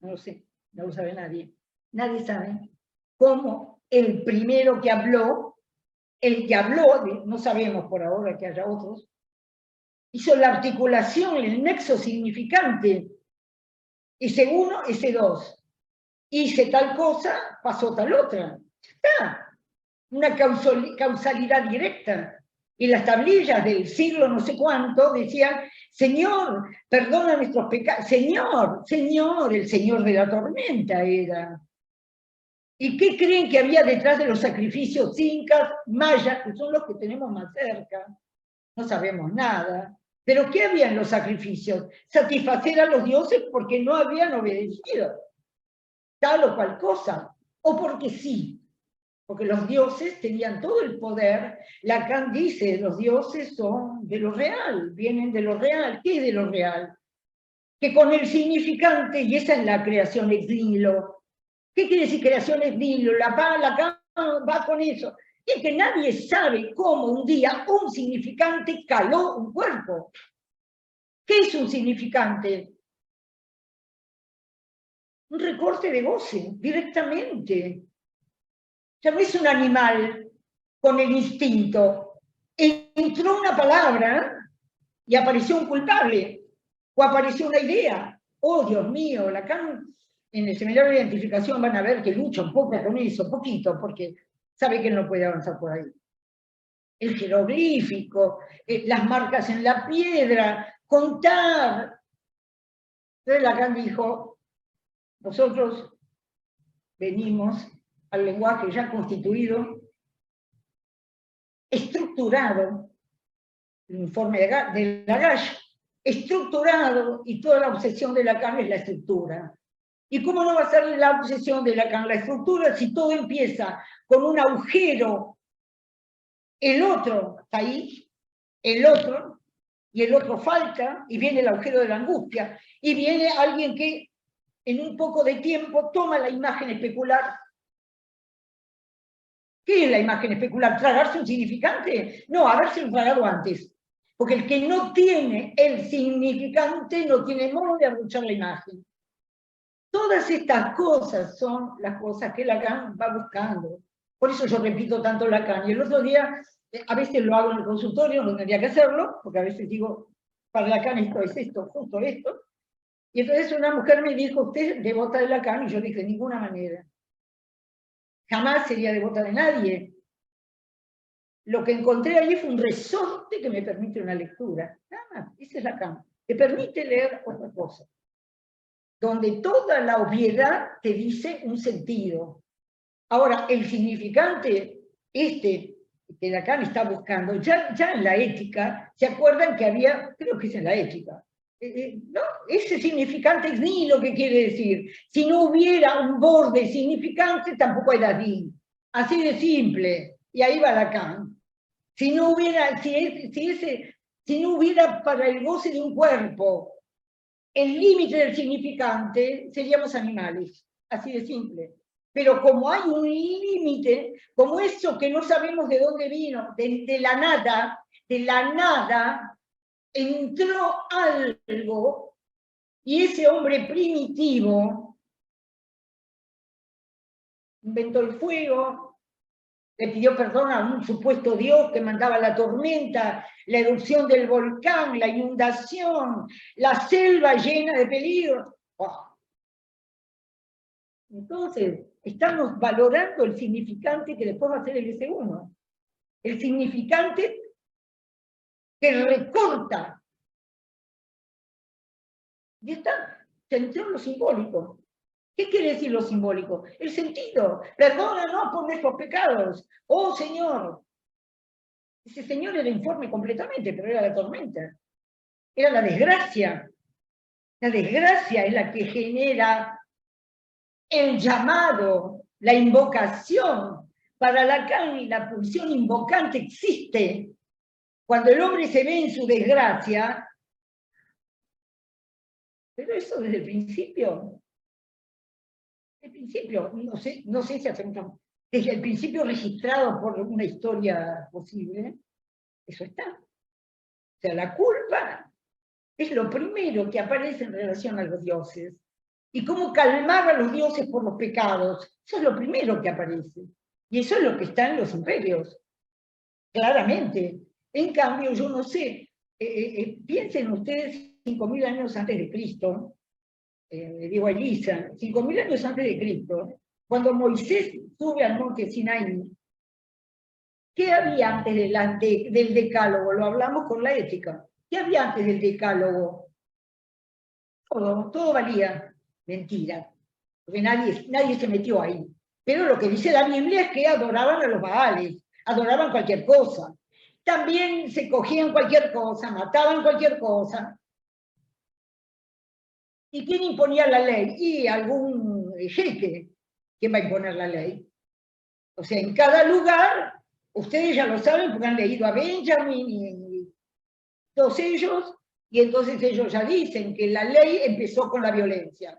No lo sé, no lo sabe nadie. Nadie sabe cómo el primero que habló, no sabemos por ahora que haya otros, hizo la articulación, el nexo significante. Ese uno, ese dos. Hice tal cosa, pasó tal otra. Está. Una causalidad directa. Y las tablillas del siglo no sé cuánto decían, Señor, perdona nuestros pecados. Señor, Señor, el Señor de la tormenta era. ¿Y qué creen que había detrás de los sacrificios incas, mayas, que son los que tenemos más cerca? No sabemos nada. ¿Pero qué había en los sacrificios? Satisfacer a los dioses porque no habían obedecido tal o cual cosa, o porque sí, porque los dioses tenían todo el poder. Lacan dice, los dioses son de lo real, vienen de lo real. ¿Qué es de lo real? Que con el significante, y esa es la creación ex nihilo. ¿Qué quiere decir creación ex nihilo? Lacan va con eso. Y que nadie sabe cómo un día un significante caló un cuerpo. ¿Qué es un significante? Un recorte de goce, directamente. Ya no es un animal con el instinto. Entró una palabra y apareció un culpable, o apareció una idea. Oh, Dios mío, Lacan en el seminario de identificación van a ver que lucha un poco con eso, poquito, porque sabe que él no puede avanzar por ahí. El jeroglífico, las marcas en la piedra, contar. Entonces Lacan dijo, nosotros venimos al lenguaje ya constituido, estructurado, el informe de Lagache, estructurado, y toda la obsesión de Lacan es la estructura. ¿Y cómo no va a ser la obsesión de Lacan la estructura si todo empieza con un agujero? El otro está ahí, el otro, y el otro falta, y viene el agujero de la angustia, y viene alguien que en un poco de tiempo toma la imagen especular. ¿Qué es la imagen especular? ¿Tragarse un significante? No, haberse tragado antes. Porque el que no tiene el significante no tiene modo de abrochar la imagen. Todas estas cosas son las cosas que Lacan va buscando. Por eso yo repito tanto Lacan. Y el otro día, a veces lo hago en el consultorio, no tendría que hacerlo, porque a veces digo, para Lacan esto es esto, justo esto. Y entonces una mujer me dijo, ¿usted es devota de Lacan? Y yo dije, de ninguna manera. Jamás sería devota de nadie. Lo que encontré allí fue un resorte que me permite una lectura. Nada más, ese es Lacan. Te permite leer otra cosa. Donde toda la obviedad te dice un sentido. Ahora, el significante, que Lacan está buscando, ya en la ética, ¿se acuerdan que había, creo que es en la ética, ¿no? Ese significante es ni lo que quiere decir. Si no hubiera un borde significante, tampoco hay David. Así de simple. Y ahí va Lacan. Si no hubiera, si no hubiera para el goce de un cuerpo el límite del significante, seríamos animales. Así de simple. Pero como hay un límite, como eso que no sabemos de dónde vino, de la nada, entró algo, y ese hombre primitivo inventó el fuego, le pidió perdón a un supuesto Dios que mandaba la tormenta, la erupción del volcán, la inundación, la selva llena de peligros. ¡Oh! Entonces, estamos valorando el significante que después va a ser el S1. El significante que recorta. Y está, se entró lo simbólico. ¿Qué quiere decir lo simbólico? El sentido. Perdónanos por nuestros pecados. Oh Señor. Ese Señor era informe completamente, pero era la tormenta. Era la desgracia. La desgracia es la que genera el llamado, la invocación. Para Lacan, la pulsión invocante existe. Cuando el hombre se ve en su desgracia, pero eso desde el principio. El principio, no sé si hacemos, desde el principio registrado por una historia posible, eso está. O sea, la culpa es lo primero que aparece en relación a los dioses. Y cómo calmar a los dioses por los pecados. Eso es lo primero que aparece. Y eso es lo que está en los imperios. Claramente. En cambio, yo no sé, piensen ustedes 5.000 años antes de Cristo, le digo a Elisa, 5.000 años antes de Cristo, cuando Moisés sube al monte Sinaí, ¿qué había antes del decálogo? Lo hablamos con la ética. ¿Qué había antes del decálogo? Todo valía. Mentira. Porque nadie se metió ahí. Pero lo que dice la Biblia es que adoraban a los Baales, adoraban cualquier cosa. También se cogían cualquier cosa, mataban cualquier cosa. ¿Y quién imponía la ley? Y algún jeque. ¿Quién va a imponer la ley? O sea, en cada lugar, ustedes ya lo saben porque han leído a Benjamin y todos ellos, y entonces ellos ya dicen que la ley empezó con la violencia.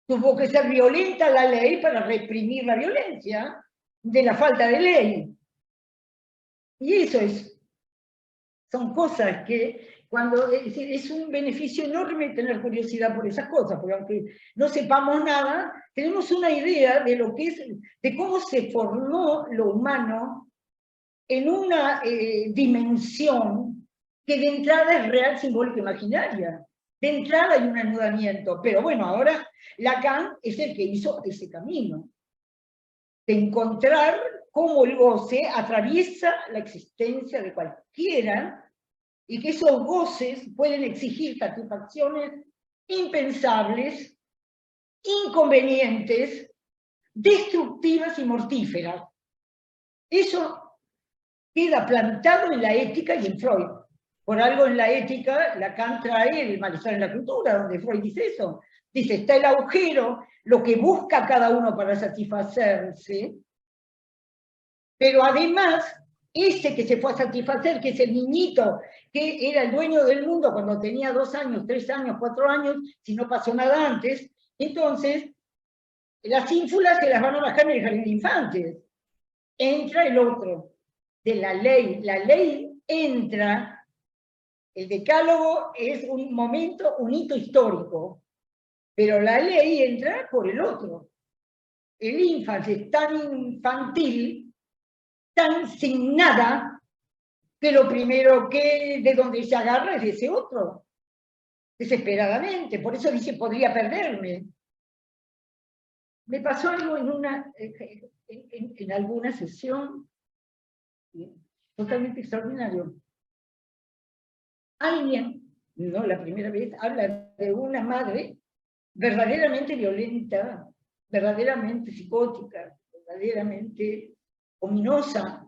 Tuvo que ser violenta la ley para reprimir la violencia de la falta de ley. Y eso son cosas que es un beneficio enorme tener curiosidad por esas cosas, porque aunque no sepamos nada, tenemos una idea de lo que es, de cómo se formó lo humano en una dimensión que de entrada es real, simbólica, imaginaria. De entrada hay un anudamiento, pero bueno, ahora Lacan es el que hizo ese camino, de encontrar cómo el goce atraviesa la existencia de cualquiera, y que esos goces pueden exigir satisfacciones impensables, inconvenientes, destructivas y mortíferas. Eso queda plantado en la ética y en Freud. Por algo en la ética, Lacan trae el malestar en la cultura, donde Freud dice eso. Dice, está el agujero, lo que busca cada uno para satisfacerse, pero además, ese que se fue a satisfacer, que es el niñito, que era el dueño del mundo cuando tenía 2 años, 3 años, 4 años, si no pasó nada antes, entonces, las ínfulas se las van a bajar en el jardín de infantes. Entra el otro, de la ley entra. El decálogo es un momento, un hito histórico, pero la ley entra por el otro. El infante es tan infantil, tan sin nada, que lo primero que de donde se agarra es de ese otro, desesperadamente. Por eso dice, podría perderme. Me pasó algo en alguna sesión totalmente extraordinario. Alguien, no la primera vez, habla de una madre verdaderamente violenta, verdaderamente psicótica, verdaderamente ominosa.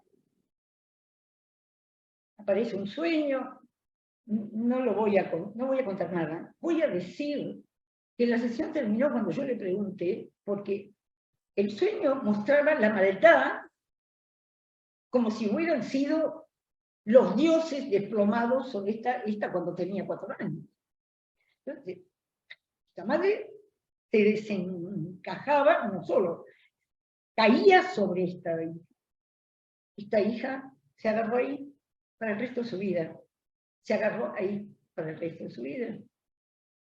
Aparece un sueño, no voy a contar nada. Voy a decir que la sesión terminó cuando yo le pregunté, porque el sueño mostraba la maldad como si hubieran sido los dioses desplomados sobre esta cuando tenía 4 años. Entonces, esta madre se desencajaba, no solo, caía sobre esta hija. Esta hija se agarró ahí para el resto de su vida. Se agarró ahí para el resto de su vida.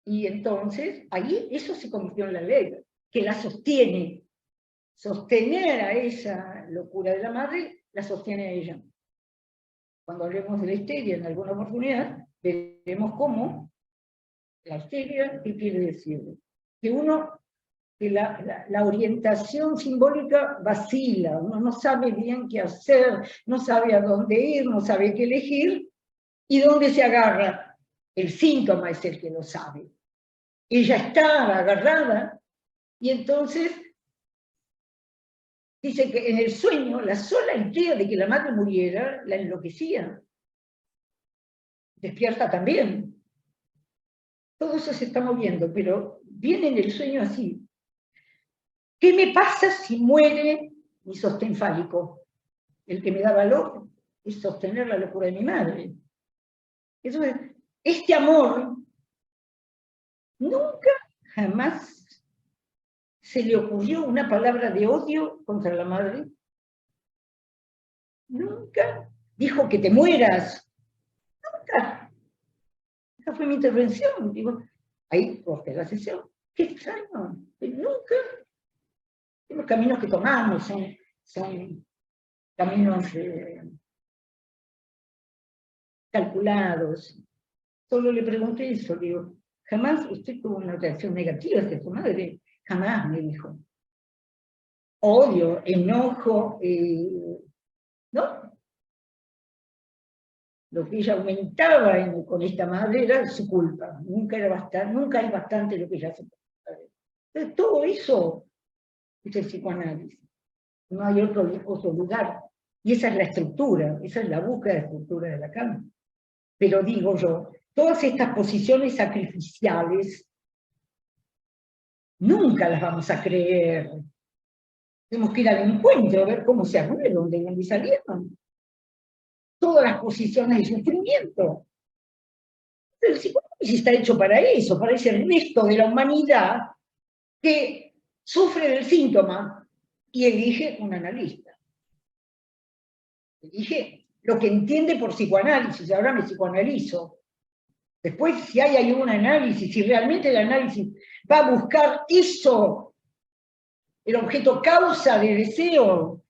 Y entonces, ahí eso se convirtió en la ley, que la sostiene. Sostener a esa locura de la madre, la sostiene a ella. Cuando hablemos de la histeria en alguna oportunidad, veremos cómo la histeria, ¿qué quiere decir? Que uno que la orientación simbólica vacila, uno no sabe bien qué hacer, no sabe a dónde ir, no sabe qué elegir, y dónde se agarra. El síntoma es el que lo sabe. Ella estaba agarrada, y entonces dice que en el sueño la sola idea de que la madre muriera la enloquecía. Despierta también. Todo eso se está moviendo, pero viene en el sueño así. ¿Qué me pasa si muere mi sostén fálico? El que me da valor es sostener la locura de mi madre. Entonces, este amor nunca, jamás se le ocurrió una palabra de odio contra la madre. Nunca dijo que te mueras. Nunca. Esa fue mi intervención. Digo, ahí corté la sesión. Qué extraño. Nunca. Los caminos que tomamos son caminos calculados. Solo le pregunté eso, digo, jamás usted tuvo una reacción negativa hacia su madre, jamás, me dijo. Odio, enojo, ¿no? Lo que ella aumentaba con esta madre era su culpa, nunca es bastante lo que ella hace. Entonces, todo eso es el psicoanálisis. No hay otro lugar. Y esa es la estructura, esa es la búsqueda de estructura de Lacan. Pero digo yo, todas estas posiciones sacrificiales nunca las vamos a creer. Tenemos que ir al encuentro, a ver cómo se arreglaron, de dónde salieron. Todas las posiciones de sufrimiento. El psicoanálisis está hecho para eso, para ese resto de la humanidad que sufre del síntoma y elige un analista. Elige lo que entiende por psicoanálisis, ahora me psicoanalizo. Después, si hay algún análisis, si realmente el análisis va a buscar eso, el objeto causa de deseo,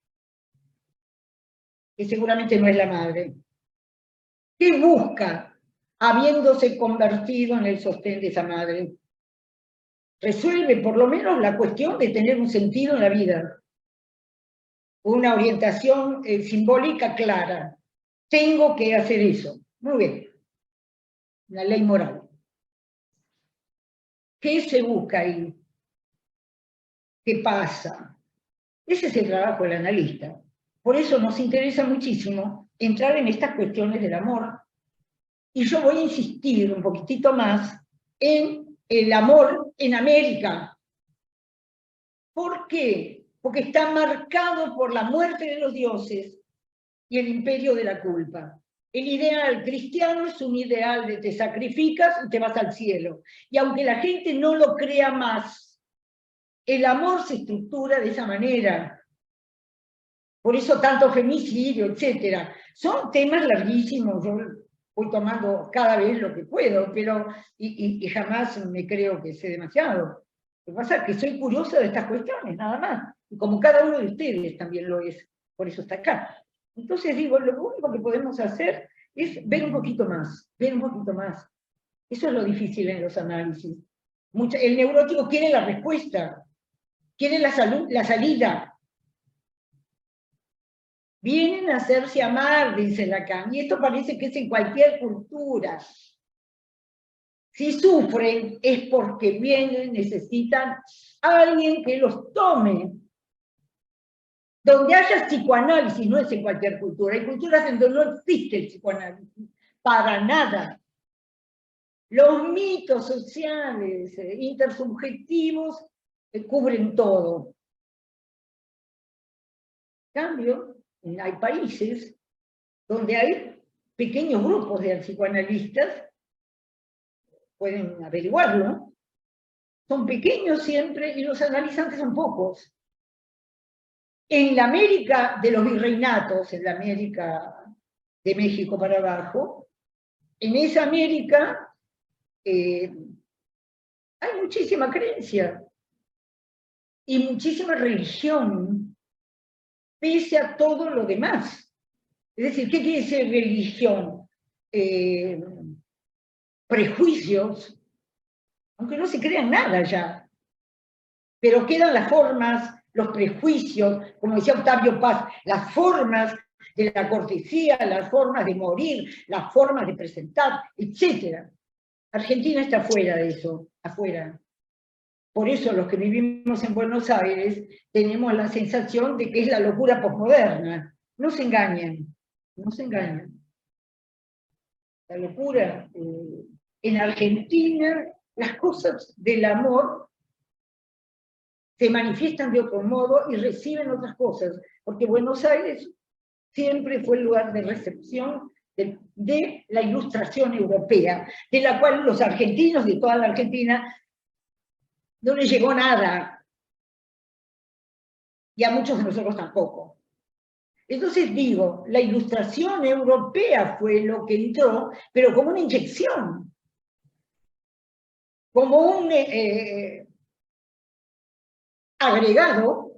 que seguramente no es la madre. ¿Qué busca habiéndose convertido en el sostén de esa madre? Resuelve por lo menos la cuestión de tener un sentido en la vida, una orientación simbólica clara. Tengo que hacer eso. Muy bien. La ley moral. ¿Qué se busca ahí? ¿Qué pasa? Ese es el trabajo del analista. Por eso nos interesa muchísimo entrar en estas cuestiones del amor. Y yo voy a insistir un poquitito más en el amor en América. ¿Por qué? Porque está marcado por la muerte de los dioses y el imperio de la culpa. El ideal cristiano es un ideal de te sacrificas y te vas al cielo. Y aunque la gente no lo crea más, el amor se estructura de esa manera. Por eso tanto femicidio, etc. Son temas larguísimos, yo voy tomando cada vez lo que puedo, pero y jamás me creo que sé demasiado. Lo que pasa es que soy curiosa de estas cuestiones, nada más. Y como cada uno de ustedes también lo es, por eso está acá. Entonces digo, lo único que podemos hacer es ver un poquito más, ver un poquito más. Eso es lo difícil en los análisis. El neurótico quiere la respuesta, quiere la salida. Vienen a hacerse amar, dice Lacan, y esto parece que es en cualquier cultura. Si sufren es porque vienen, necesitan a alguien que los tome. Donde haya psicoanálisis, no es en cualquier cultura, hay culturas en donde no existe el psicoanálisis, para nada. Los mitos sociales, intersubjetivos, cubren todo. En cambio, hay países donde hay pequeños grupos de psicoanalistas, pueden averiguarlo, son pequeños siempre y los analizantes son pocos. En la América de los virreinatos, en la América de México para abajo, en esa América hay muchísima creencia y muchísima religión, pese a todo lo demás. Es decir, ¿qué quiere decir religión? Prejuicios, aunque no se crean nada ya, pero quedan las formas, los prejuicios, como decía Octavio Paz, las formas de la cortesía, las formas de morir, las formas de presentar, etc. Argentina está fuera de eso, afuera. Por eso los que vivimos en Buenos Aires tenemos la sensación de que es la locura posmoderna. No se engañen, no se engañen. La locura, en Argentina, las cosas del amor se manifiestan de otro modo y reciben otras cosas, porque Buenos Aires siempre fue el lugar de recepción de la ilustración europea, de la cual los argentinos de toda la Argentina no les llegó nada, y a muchos de nosotros tampoco. Entonces digo, la ilustración europea fue lo que entró, pero como una inyección, como un agregado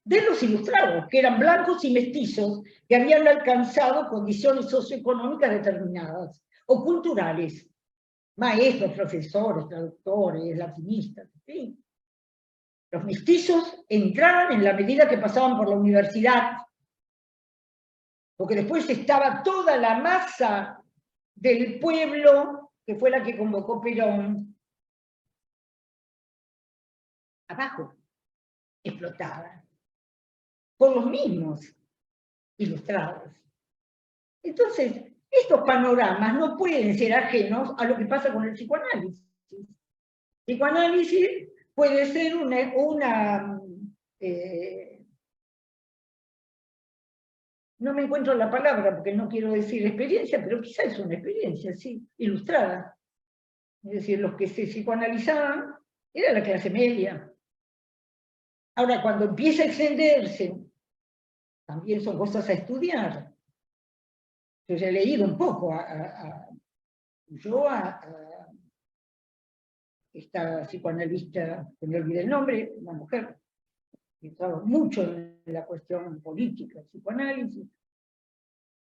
de los ilustrados, que eran blancos y mestizos, que habían alcanzado condiciones socioeconómicas determinadas, o culturales, maestros, profesores, traductores, latinistas, ¿sí? Los mestizos entraban en la medida que pasaban por la universidad, porque después estaba toda la masa del pueblo, que fue la que convocó Perón, abajo, explotada, por los mismos ilustrados. Entonces, estos panoramas no pueden ser ajenos a lo que pasa con el psicoanálisis. El psicoanálisis puede ser no me encuentro la palabra porque no quiero decir experiencia, pero quizá es una experiencia, sí, ilustrada. Es decir, los que se psicoanalizaban era la clase media. Ahora, cuando empieza a extenderse, también son cosas a estudiar. Yo ya he leído un poco a esta psicoanalista, que me olvidé el nombre, una mujer, que trabaja mucho en la cuestión política, psicoanálisis.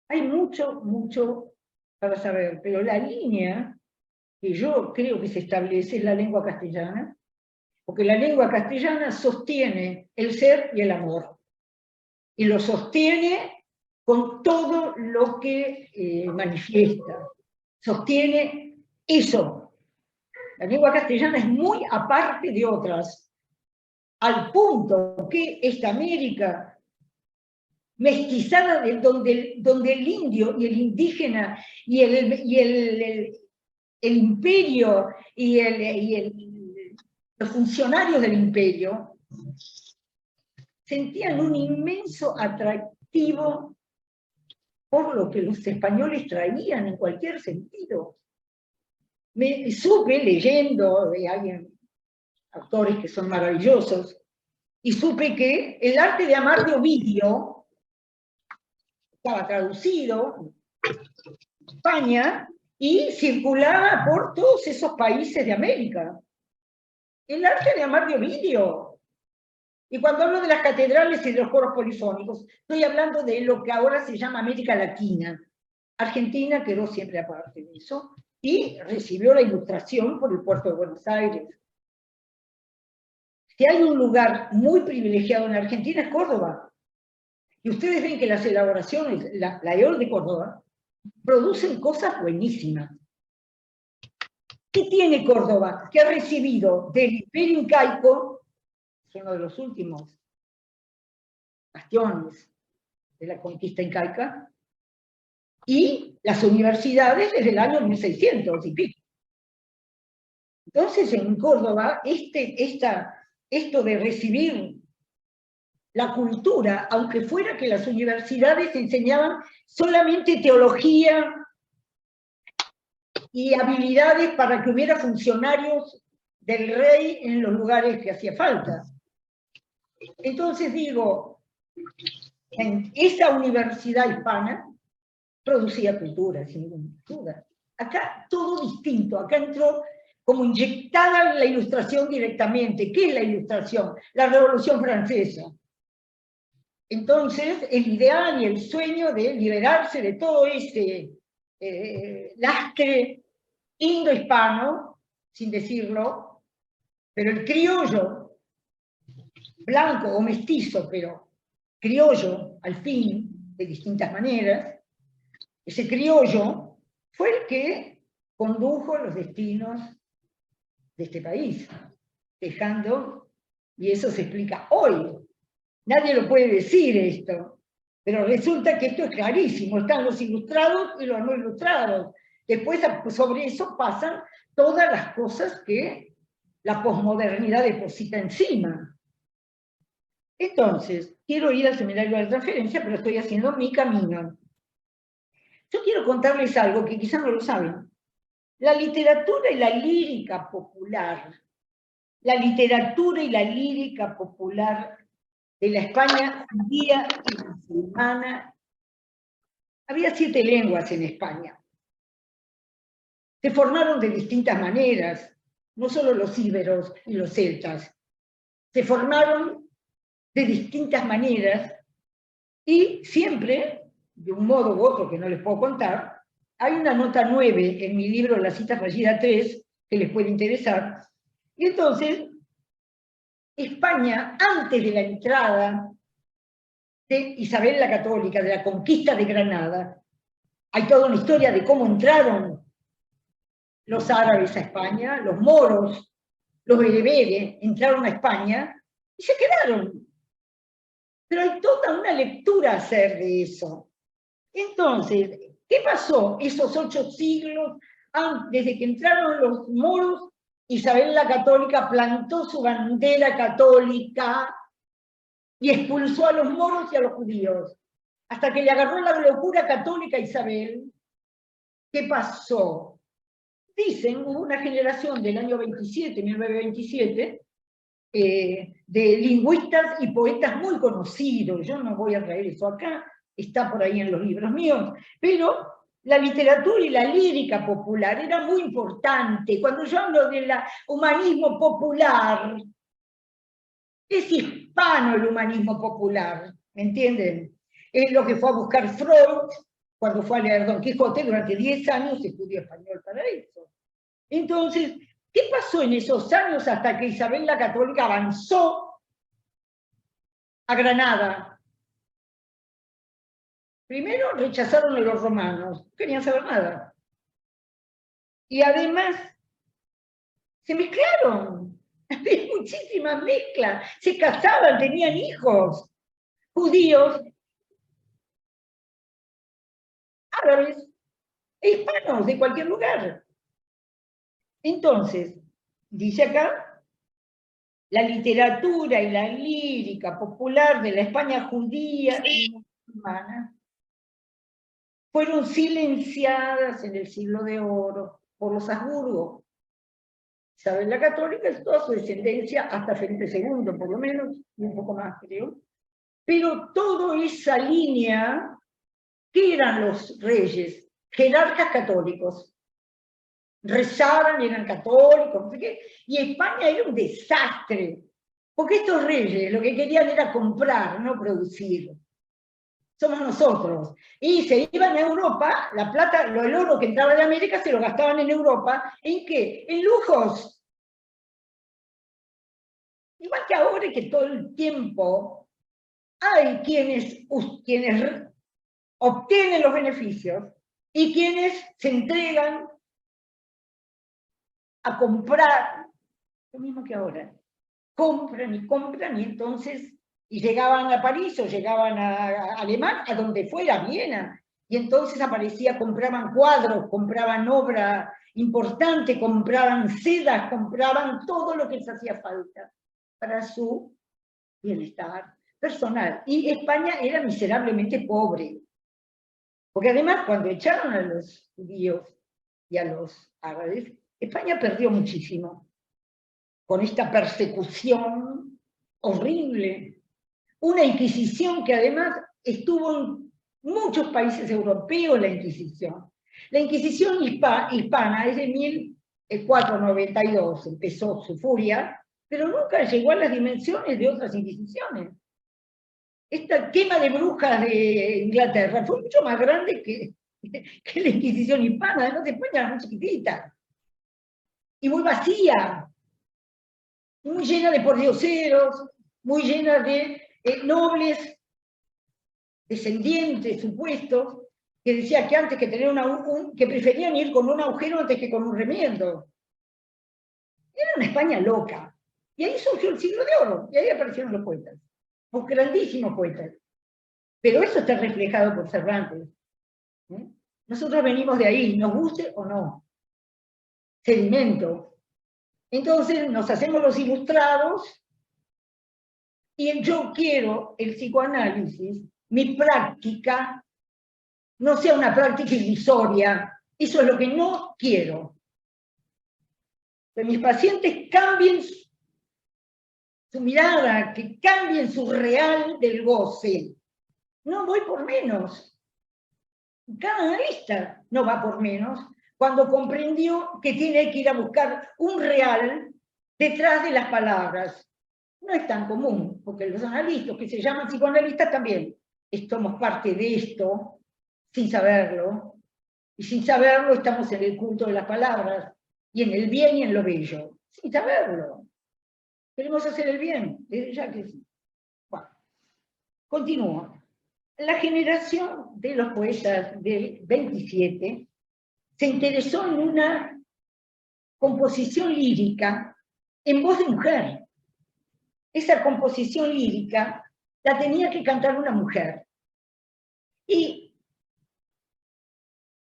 Hay mucho para saber, pero la línea que yo creo que se establece es la lengua castellana, porque la lengua castellana sostiene el ser y el amor, y lo sostiene con todo lo que manifiesta, sostiene eso. La lengua castellana es muy aparte de otras, al punto que esta América mestizada, donde el indio y el indígena y el imperio y los funcionarios del imperio sentían un inmenso atractivo por lo que los españoles traían en cualquier sentido. Me supe leyendo, hay autores que son maravillosos, y supe que el arte de amar de Ovidio estaba traducido en España y circulaba por todos esos países de América. El arte de amar de Ovidio. Y cuando hablo de las catedrales y de los coros polifónicos, estoy hablando de lo que ahora se llama América Latina. Argentina quedó siempre aparte de eso y recibió la ilustración por el puerto de Buenos Aires. Si hay un lugar muy privilegiado en Argentina es Córdoba. Y ustedes ven que las elaboraciones, la EOL de Córdoba, producen cosas buenísimas. ¿Qué tiene Córdoba? Que ha recibido del Imperio Incaico, es uno de los últimos bastiones de la conquista incaica, y las universidades desde el año 1600 y pico. Entonces en Córdoba, esto de recibir la cultura, aunque fuera que las universidades enseñaban solamente teología y habilidades para que hubiera funcionarios del rey en los lugares que hacía falta. Entonces digo, en esa universidad hispana producía cultura, sin ninguna duda. Acá todo distinto, acá entró como inyectada la ilustración directamente. ¿Qué es la ilustración? La Revolución Francesa. Entonces, el ideal y el sueño de liberarse de todo ese lastre indohispano, sin decirlo, pero el criollo blanco o mestizo, pero criollo al fin, de distintas maneras, ese criollo fue el que condujo los destinos de este país, dejando, y eso se explica hoy. Nadie lo puede decir esto, pero resulta que esto es clarísimo, están los ilustrados y los no ilustrados. Después sobre eso pasan todas las cosas que la posmodernidad deposita encima. Entonces, quiero ir al seminario de transferencia, pero estoy haciendo mi camino. Yo quiero contarles algo que quizás no lo saben. La literatura y la lírica popular, de la España judía y musulmana, había 7 lenguas en España. Se formaron de distintas maneras, no solo los íberos y los celtas, se formaron de distintas maneras y siempre, de un modo u otro que no les puedo contar, hay una nota 9 en mi libro La cita fallida 3, que les puede interesar, y entonces España, antes de la entrada de Isabel la Católica, de la conquista de Granada, hay toda una historia de cómo entraron los árabes a España, los moros, los bereberes, entraron a España y se quedaron. Pero hay toda una lectura a hacer de eso. Entonces, ¿qué pasó esos 8 siglos desde que entraron los moros? Isabel la Católica plantó su bandera católica y expulsó a los moros y a los judíos, hasta que le agarró la locura católica a Isabel. ¿Qué pasó? Dicen, hubo una generación del año 27, 1927, de lingüistas y poetas muy conocidos. Yo no voy a traer eso acá, está por ahí en los libros míos, pero la literatura y la lírica popular era muy importante. Cuando yo hablo del humanismo popular, es hispano el humanismo popular, ¿me entienden? Es lo que fue a buscar Freud cuando fue a leer Don Quijote. Durante 10 años estudió español para eso. Entonces, ¿qué pasó en esos años hasta que Isabel la Católica avanzó a Granada? Primero rechazaron a los romanos, no querían saber nada. Y además, se mezclaron. Había muchísima mezcla. Se casaban, tenían hijos. Judíos, árabes, e hispanos de cualquier lugar. Entonces, dice acá, la literatura y la lírica popular de la España judía y musulmana fueron silenciadas en el Siglo de Oro por los Habsburgo. Isabel la Católica es toda su descendencia, hasta Felipe II, por lo menos, y un poco más, creo. Pero toda esa línea, ¿qué eran los reyes? Jerarcas católicos. Rezaban, eran católicos, no sé qué, y España era un desastre, porque estos reyes lo que querían era comprar, no producir. Somos nosotros. Y se iban a Europa, la plata, el oro que entraba de América se lo gastaban en Europa. ¿En qué? En lujos. Igual que ahora, que todo el tiempo hay quienes obtienen los beneficios y quienes se entregan a comprar, lo mismo que ahora. Compran y entonces... Y llegaban a París o llegaban a Alemania, a donde fuera, Viena. Y entonces compraban cuadros, compraban obra importante, compraban sedas, compraban todo lo que les hacía falta para su bienestar personal. Y España era miserablemente pobre. Porque además, cuando echaron a los judíos y a los árabes, España perdió muchísimo. Con esta persecución horrible. Una Inquisición que además estuvo en muchos países europeos, la Inquisición. La Inquisición hispana es de 1492, empezó su furia, pero nunca llegó a las dimensiones de otras Inquisiciones. Esta quema de brujas de Inglaterra fue mucho más grande que la Inquisición hispana. Además, España era muy chiquitita y muy vacía, muy llena de pordioseros, muy llena de nobles descendientes supuestos, que decía que antes que tener que preferían ir con un agujero antes que con un remiendo. Era una España loca. Y ahí surgió el siglo de oro, y ahí aparecieron los poetas, los grandísimos poetas. Pero eso está reflejado por Cervantes. Nosotros venimos de ahí, nos guste o no. Sedimento. Entonces nos hacemos los ilustrados, y yo quiero el psicoanálisis, mi práctica, no sea una práctica ilusoria. Eso es lo que no quiero. Que mis pacientes cambien su mirada, que cambien su real del goce. No voy por menos. Cada analista no va por menos cuando comprendió que tiene que ir a buscar un real detrás de las palabras. No es tan común, porque los analistas que se llaman psicoanalistas también somos parte de esto, sin saberlo, y sin saberlo estamos en el culto de las palabras, y en el bien y en lo bello, sin saberlo. Queremos hacer el bien, ya que sí. Bueno, continúo. La generación de los poetas del 27 se interesó en una composición lírica en voz de mujer. Esa composición lírica la tenía que cantar una mujer. Y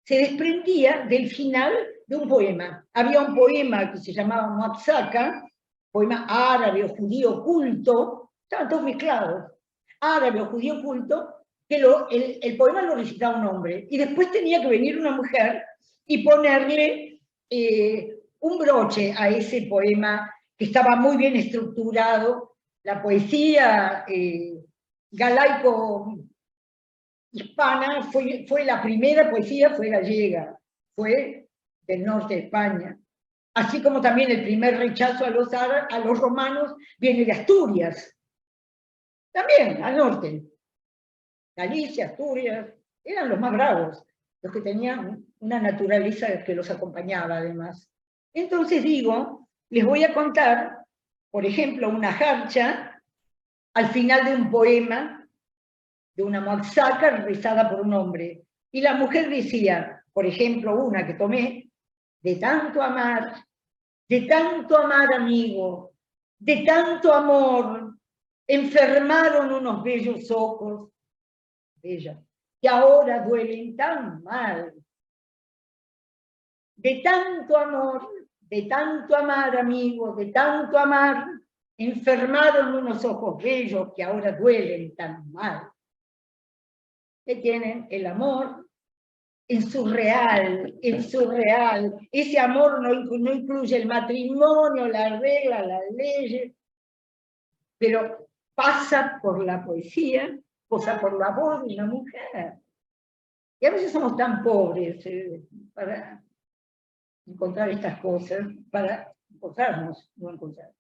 se desprendía del final de un poema. Había un poema que se llamaba Moaxaca, poema árabe o judío culto, estaban todos mezclados, árabe o judío culto, que el poema lo recitaba un hombre, y después tenía que venir una mujer y ponerle un broche a ese poema que estaba muy bien estructurado. La poesía galaico-hispana fue la primera poesía, fue gallega, fue del norte de España. Así como también el primer rechazo a los romanos viene de Asturias, también al norte. Galicia, Asturias, eran los más bravos, los que tenían una naturaleza que los acompañaba además. Entonces digo, les voy a contar, por ejemplo, una jarcha al final de un poema, de una moaxaca rezada por un hombre. Y la mujer decía, por ejemplo, una que tomé, de tanto amar amigo, de tanto amor, enfermaron unos bellos ojos, bella, que ahora duelen tan mal. De tanto amar amigo, de tanto amar, enfermaron unos ojos bellos que ahora duelen tan mal. Que tienen el amor en su real, ese amor no incluye el matrimonio, la regla, las leyes, pero pasa por la poesía, pasa por la voz de una mujer. Y a veces somos tan pobres para encontrar estas cosas, para encontrarnos, no encontrar.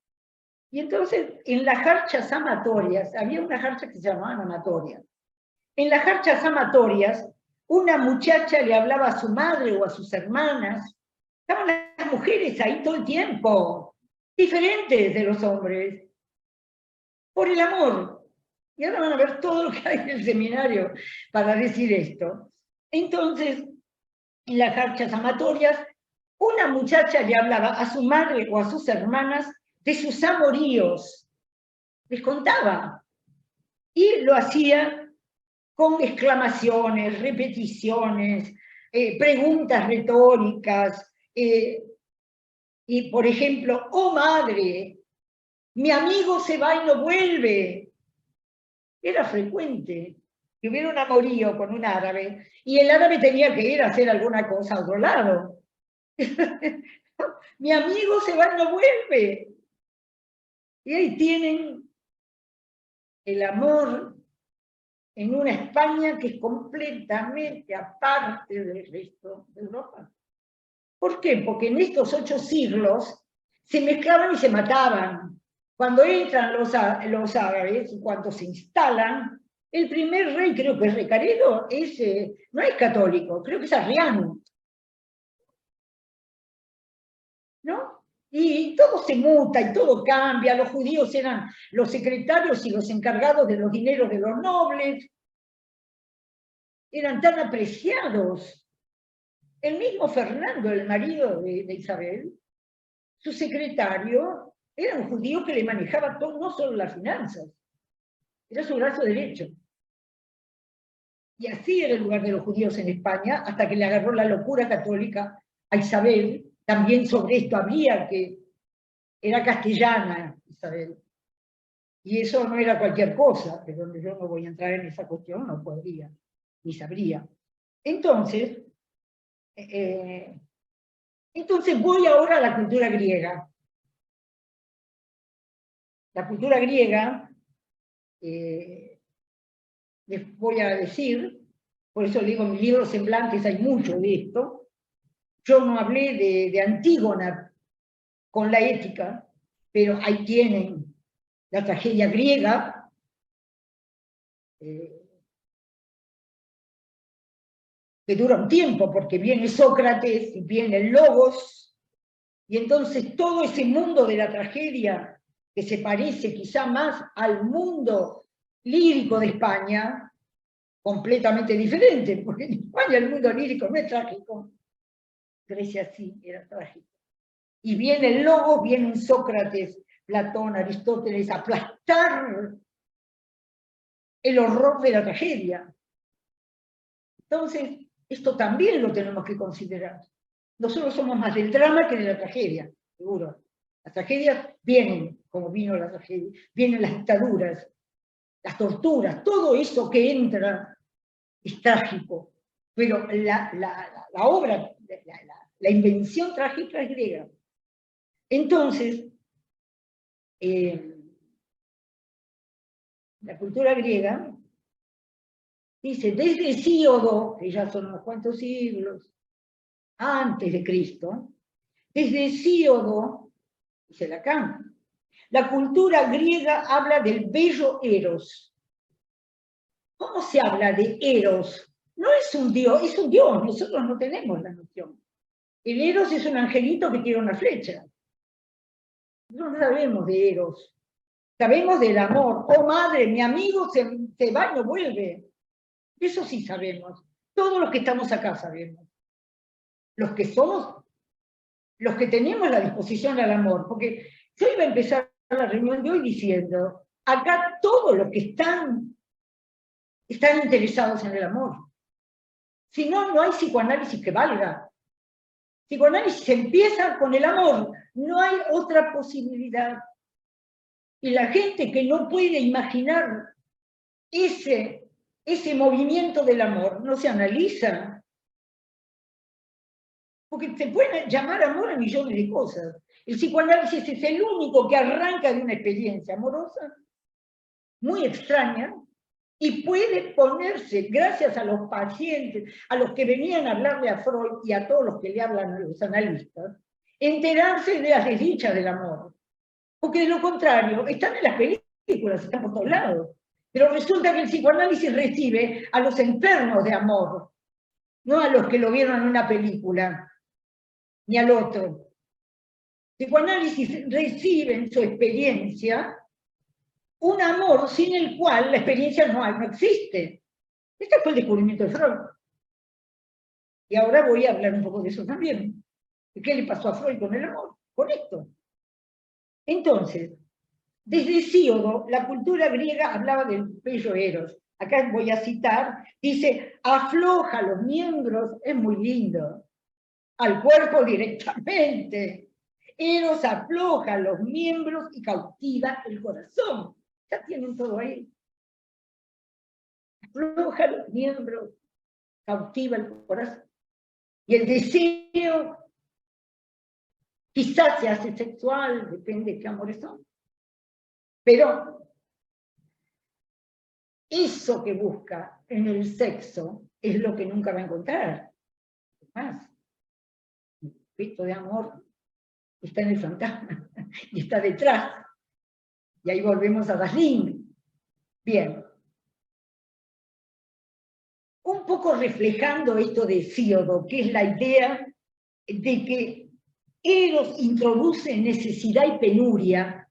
Y entonces, en las jarchas amatorias, había una jarcha que se llamaban amatorias. En las jarchas amatorias, una muchacha le hablaba a su madre o a sus hermanas. Estaban las mujeres ahí todo el tiempo, diferentes de los hombres, por el amor. Y ahora van a ver todo lo que hay en el seminario para decir esto. Entonces, en las jarchas amatorias, una muchacha le hablaba a su madre o a sus hermanas de sus amoríos. Les contaba. Y lo hacía con exclamaciones, repeticiones, preguntas retóricas, y por ejemplo, oh madre, mi amigo se va y no vuelve. Era frecuente que hubiera un amorío con un árabe, y el árabe tenía que ir a hacer alguna cosa a otro lado. Mi amigo se va y no vuelve. Y ahí tienen el amor en una España que es completamente aparte del resto de Europa. ¿Por qué? Porque en estos 8 siglos se mezclaban y se mataban. Cuando entran los árabes y cuando se instalan, el primer rey, creo que es Recaredo, no es católico, creo que es arriano. ¿No? Y todo se muta y todo cambia. Los judíos eran los secretarios y los encargados de los dineros de los nobles. Eran tan apreciados. El mismo Fernando, el marido de Isabel, su secretario, era un judío que le manejaba todo, no solo las finanzas, era su brazo derecho. Y así era el lugar de los judíos en España, hasta que le agarró la locura católica a Isabel. También sobre esto había que era castellana Isabel. Y eso no era cualquier cosa, de donde yo no voy a entrar en esa cuestión, no podría, ni sabría. Entonces voy ahora a la cultura griega. La cultura griega, les voy a decir, por eso digo, en mi libro Semblantes hay mucho de esto. Yo no hablé de Antígona con la ética, pero ahí tienen la tragedia griega, que dura un tiempo, porque viene Sócrates y viene el Logos, y entonces todo ese mundo de la tragedia, que se parece quizá más al mundo lírico de España, completamente diferente, porque en España el mundo lírico no es trágico. Grecia sí, era trágico. Y viene el Logos, viene un Sócrates, Platón, Aristóteles, a aplastar el horror de la tragedia. Entonces, esto también lo tenemos que considerar. Nosotros somos más del drama que de la tragedia, seguro. Las tragedias vienen, como vino la tragedia, vienen las dictaduras, las torturas, todo eso que entra es trágico. Pero la obra, la invención trágica es griega. Entonces, la cultura griega dice, desde Hesíodo, que ya son unos cuantos siglos antes de Cristo, desde Hesíodo, dice Lacan, la cultura griega habla del bello Eros. ¿Cómo se habla de Eros? No es un dios, es un dios, nosotros no tenemos la noción. El Eros es un angelito que tiene una flecha. No sabemos de Eros. Sabemos del amor. Oh madre, mi amigo se va y no vuelve. Eso sí sabemos. Todos los que estamos acá sabemos. Los que somos, los que tenemos la disposición al amor. Porque yo iba a empezar la reunión de hoy diciendo, acá todos los que están interesados en el amor. Si no, no hay psicoanálisis que valga. Psicoanálisis empieza con el amor. No hay otra posibilidad. Y la gente que no puede imaginar ese movimiento del amor no se analiza. Porque se puede llamar amor a millones de cosas. El psicoanálisis es el único que arranca de una experiencia amorosa muy extraña y puede ponerse, gracias a los pacientes, a los que venían a hablarle a Freud y a todos los que le hablan a los analistas, enterarse de las desdichas del amor. Porque de lo contrario, están en las películas, están por todos lados. Pero resulta que el psicoanálisis recibe a los enfermos de amor, no a los que lo vieron en una película, ni al otro. El psicoanálisis recibe en su experiencia un amor sin el cual la experiencia no existe. Este fue el descubrimiento de Freud. Y ahora voy a hablar un poco de eso también. ¿Qué le pasó a Freud con el amor? Con esto. Entonces, desde Hesíodo, la cultura griega hablaba del bello Eros. Acá voy a citar, dice, afloja los miembros, es muy lindo, al cuerpo directamente. Eros afloja los miembros y cautiva el corazón. Ya tienen todo ahí. Afloja los miembros, cautiva el corazón. Y el deseo quizás se hace sexual, depende de qué amores son. Pero eso que busca en el sexo es lo que nunca va a encontrar. Más, el pecho de amor está en el fantasma y está detrás. Y ahí volvemos a Daslin. Bien. Un poco reflejando esto de Hesíodo, que es la idea de que Eros introduce necesidad y penuria.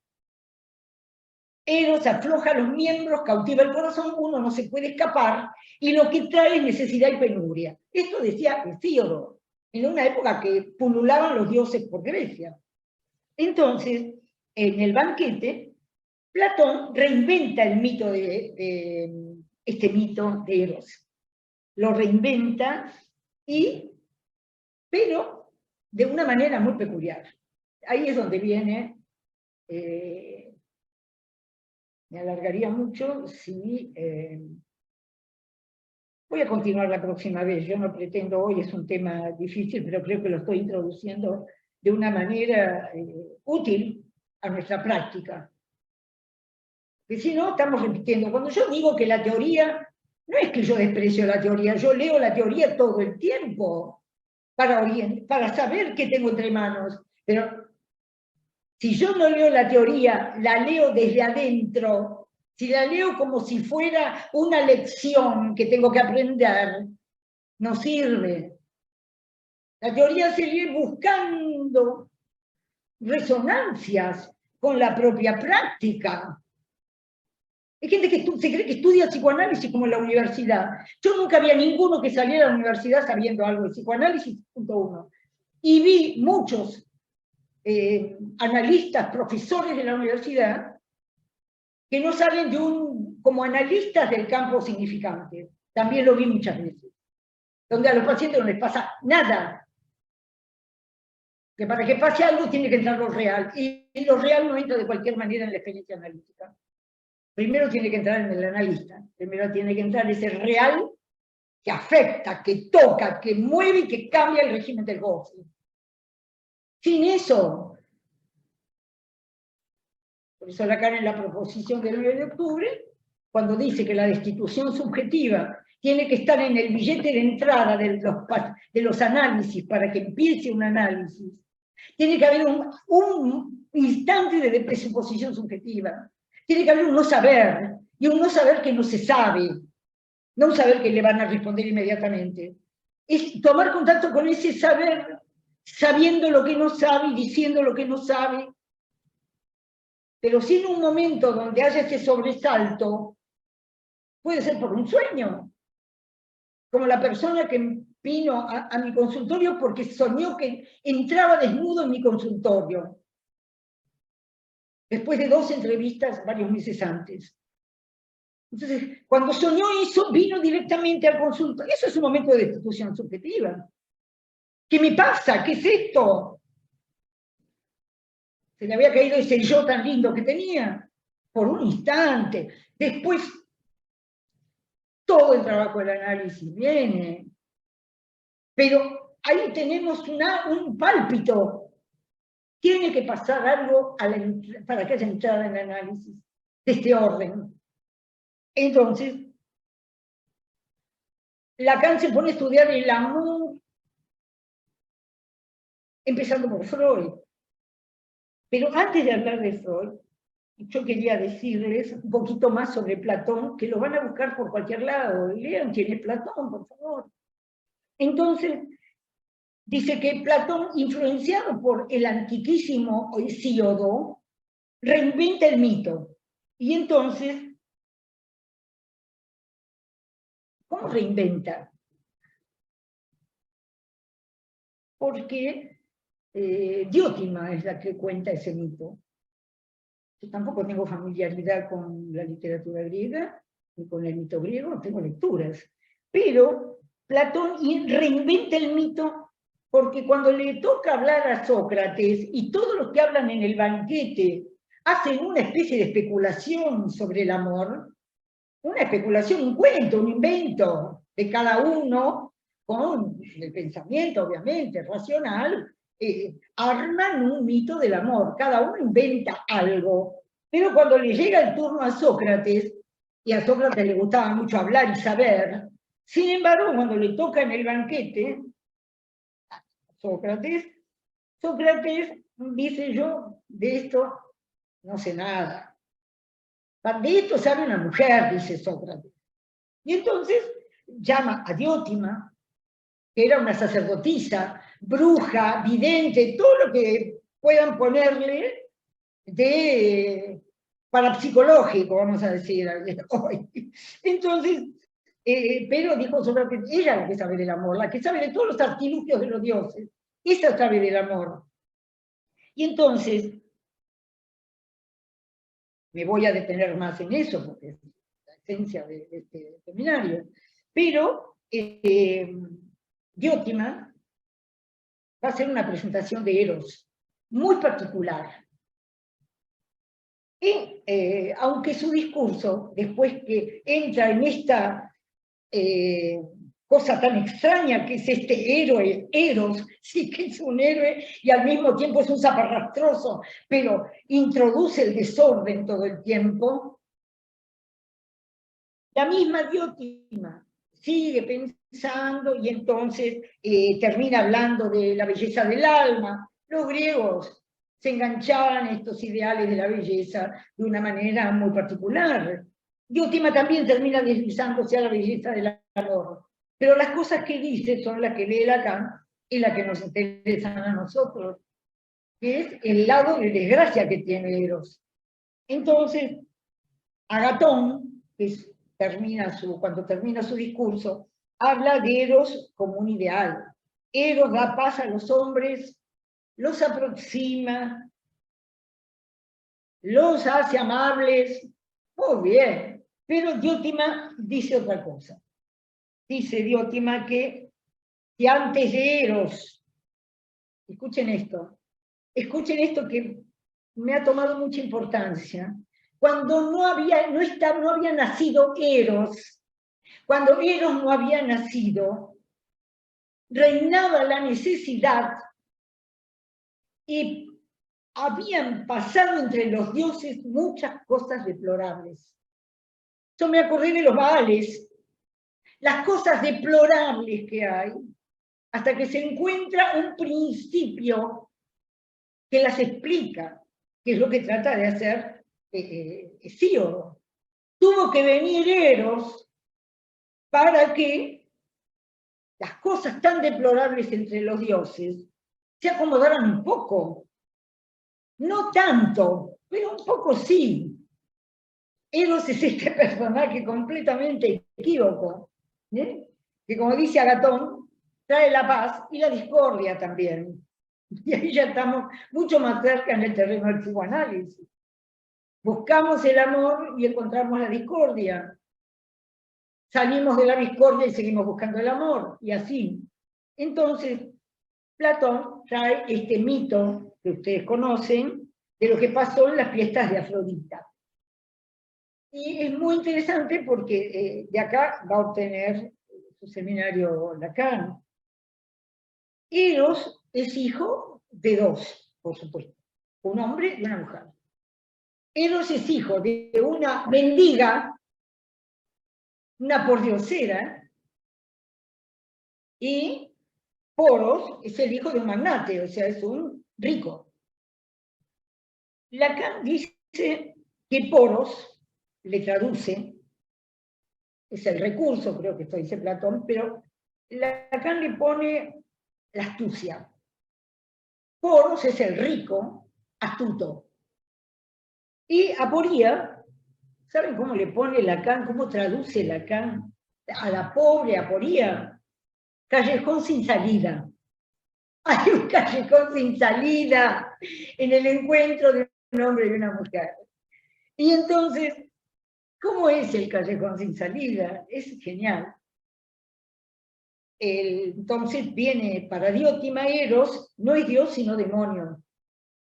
Eros afloja los miembros, cautiva el corazón, uno no se puede escapar, y lo que trae es necesidad y penuria. Esto decía Hesíodo, en una época que pululaban los dioses por Grecia. Entonces, en el banquete, Platón reinventa el mito este mito de Eros. Lo reinventa, pero de una manera muy peculiar. Ahí es donde viene, me alargaría mucho si... voy a continuar la próxima vez, yo no pretendo hoy, es un tema difícil, pero creo que lo estoy introduciendo de una manera útil a nuestra práctica. Porque si no, estamos repitiendo. Cuando yo digo que la teoría, no es que yo desprecio la teoría, yo leo la teoría todo el tiempo para saber qué tengo entre manos. Pero si yo no leo la teoría, la leo desde adentro, si la leo como si fuera una lección que tengo que aprender, no sirve. La teoría se lee buscando resonancias con la propia práctica. Hay gente que se cree que estudia psicoanálisis como en la universidad. Yo nunca había ninguno que saliera a la universidad sabiendo algo de psicoanálisis, punto uno. Y vi muchos analistas, profesores de la universidad, que no salen como analistas del campo significante. También lo vi muchas veces. Donde a los pacientes no les pasa nada. Que para que pase algo tiene que entrar lo real. Y lo real no entra de cualquier manera en la experiencia analítica. Primero tiene que entrar en el analista. Primero tiene que entrar ese real que afecta, que toca, que mueve y que cambia el régimen del goce. Sin eso, por eso Lacan en la proposición del 9 de octubre, cuando dice que la destitución subjetiva tiene que estar en el billete de entrada de los análisis para que empiece un análisis, tiene que haber un instante de presuposición subjetiva, tiene que haber un no saber, y un no saber que no se sabe, no un saber que le van a responder inmediatamente. Es tomar contacto con ese saber, sabiendo lo que no sabe y diciendo lo que no sabe, pero sin un momento donde haya ese sobresalto, puede ser por un sueño, como la persona que vino a mi consultorio porque soñó que entraba desnudo en mi consultorio, después de 2 entrevistas varios meses antes. Entonces, cuando soñó eso, vino directamente al consultorio. Eso es un momento de destitución subjetiva. ¿Qué me pasa? ¿Qué es esto? Se le había caído ese yo tan lindo que tenía, por un instante. Después, todo el trabajo del análisis viene. Pero ahí tenemos un pálpito. Tiene que pasar algo para que haya entrada en el análisis de este orden. Entonces, Lacan se pone a estudiar el amor, empezando por Freud. Pero antes de hablar de Freud, yo quería decirles un poquito más sobre Platón, que lo van a buscar por cualquier lado. Lean quién es Platón, por favor. Entonces, dice que Platón, influenciado por el antiquísimo Hesíodo, reinventa el mito. Y entonces, ¿cómo reinventa? Porque Diótima es la que cuenta ese mito. Yo tampoco tengo familiaridad con la literatura griega, ni con el mito griego, no tengo lecturas. Pero Platón reinventa el mito porque cuando le toca hablar a Sócrates, y todos los que hablan en el banquete hacen una especie de especulación sobre el amor, una especulación, un cuento, un invento de cada uno, con el pensamiento, obviamente, racional, arman un mito del amor, cada uno inventa algo, pero cuando le llega el turno a Sócrates, y a Sócrates le gustaba mucho hablar y saber, sin embargo, cuando le toca en el banquete, Sócrates dice: yo de esto no sé nada. De esto sabe una mujer, dice Sócrates. Y entonces llama a Diótima, que era una sacerdotisa, bruja, vidente, todo lo que puedan ponerle de parapsicológico, vamos a decir hoy. Entonces, pero dijo Sócrates, ella es la que sabe del amor, la que sabe de todos los artilugios de los dioses, esa sabe del amor. Y entonces, me voy a detener más en eso, porque es la esencia de este seminario, pero Diótima va a hacer una presentación de Eros, muy particular. Y aunque su discurso, después que entra en esta cosa tan extraña que es este héroe, Eros, sí que es un héroe y al mismo tiempo es un zaparrastroso, pero introduce el desorden todo el tiempo, la misma Diótima sigue pensando y entonces termina hablando de la belleza del alma. Los griegos se enganchaban a estos ideales de la belleza de una manera muy particular. Diótima también termina deslizándose a la belleza del amor. Pero las cosas que dice son las que lee Lacan y las que nos interesan a nosotros, que es el lado de desgracia que tiene Eros. Entonces, Agatón, cuando termina su discurso, habla de Eros como un ideal. Eros da paz a los hombres, los aproxima, los hace amables, muy bien, pero Diótima dice otra cosa. Dice Diótima que antes de Eros, escuchen esto que me ha tomado mucha importancia, cuando no había nacido Eros, cuando Eros no había nacido, reinaba la necesidad y habían pasado entre los dioses muchas cosas deplorables. Yo me acordé de los Baales, las cosas deplorables que hay, hasta que se encuentra un principio que las explica, que es lo que trata de hacer Hesíodo. Tuvo que venir Eros para que las cosas tan deplorables entre los dioses se acomodaran un poco. No tanto, pero un poco sí. Eros es este personaje completamente equívoco, que como dice Agatón, trae la paz y la discordia también. Y ahí ya estamos mucho más cerca en el terreno del psicoanálisis. Buscamos el amor y encontramos la discordia. Salimos de la discordia y seguimos buscando el amor, y así. Entonces, Platón trae este mito que ustedes conocen, de lo que pasó en las fiestas de Afrodita. Y es muy interesante porque de acá va a obtener su seminario Lacan. Eros es hijo de dos, por supuesto, un hombre y una mujer. Eros es hijo de una mendiga, una pordiosera, y Poros es el hijo de un magnate, o sea, es un rico. Lacan dice que Poros le traduce, es el recurso, creo que esto dice Platón, pero Lacan le pone la astucia. Poros es el rico, astuto. Y Aporía, ¿saben cómo le pone Lacan, cómo traduce Lacan a la pobre Aporía? Callejón sin salida. Hay un callejón sin salida en el encuentro de un hombre y una mujer. Y entonces, ¿cómo es el callejón sin salida? Es genial. Entonces viene para Diótima Eros, no es Dios sino demonio.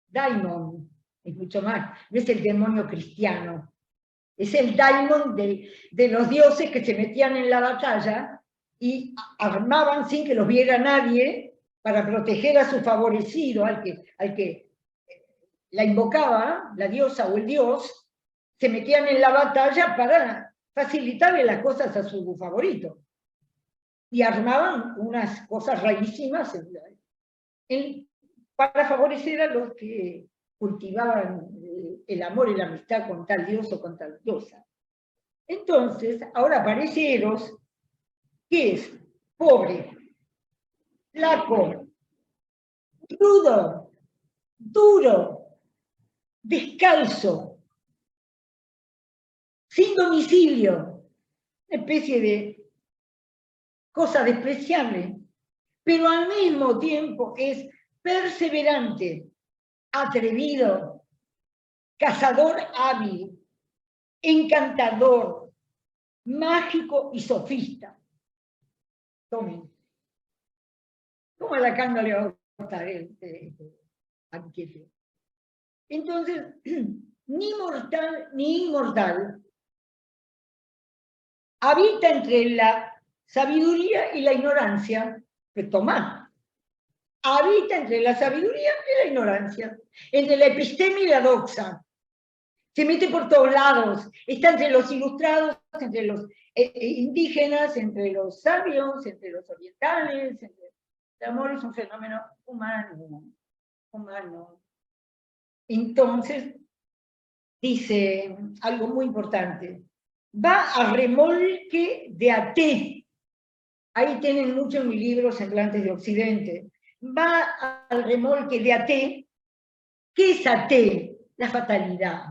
Daimon, es mucho más, no es el demonio cristiano. Es el daimon de los dioses que se metían en la batalla y armaban sin que los viera nadie para proteger a su favorecido, al que la invocaba, la diosa o el dios, se metían en la batalla para facilitarle las cosas a su favorito. Y armaban unas cosas rarísimas para favorecer a los que cultivaban el amor y la amistad con tal dios o con tal diosa. Entonces, ahora aparece Eros, que es pobre, flaco, crudo, duro, descalzo, sin domicilio, una especie de cosa despreciable, pero al mismo tiempo es perseverante, atrevido, cazador hábil, encantador, mágico y sofista. Tomen. ¿Cómo a Lacan no le va a gustar este banquete? Entonces, ni mortal ni inmortal habita entre la sabiduría y la ignorancia, pues Tomás, habita entre la sabiduría y la ignorancia, entre la episteme y la doxa, se mete por todos lados, está entre los ilustrados, entre los indígenas, entre los sabios, entre los orientales, el amor es un fenómeno humano. Entonces, dice algo muy importante, va a remolque de até. Ahí tienen mucho en mi libro Semblantes de Occidente. Va al remolque de até. ¿Qué es até? La fatalidad.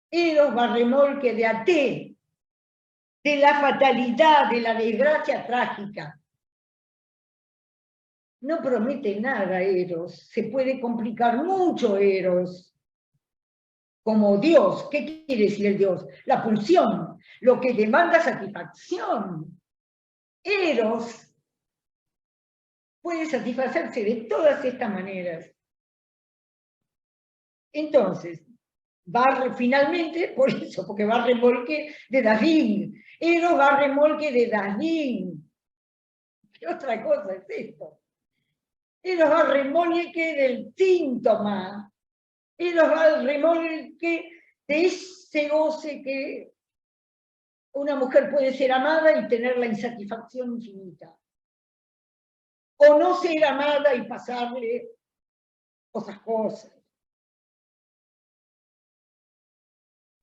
Eros va al remolque de até, de la fatalidad, de la desgracia trágica. No promete nada Eros, se puede complicar mucho Eros. Como Dios, ¿qué quiere decir el Dios? La pulsión, lo que demanda satisfacción. Eros puede satisfacerse de todas estas maneras. Entonces, finalmente, por eso, porque va a remolque de David. Eros va a remolque de David. ¿Qué otra cosa es esto? Eros va a remolque del síntoma. Eros va al remolque de ese goce que una mujer puede ser amada y tener la insatisfacción infinita. O no ser amada y pasarle otras cosas.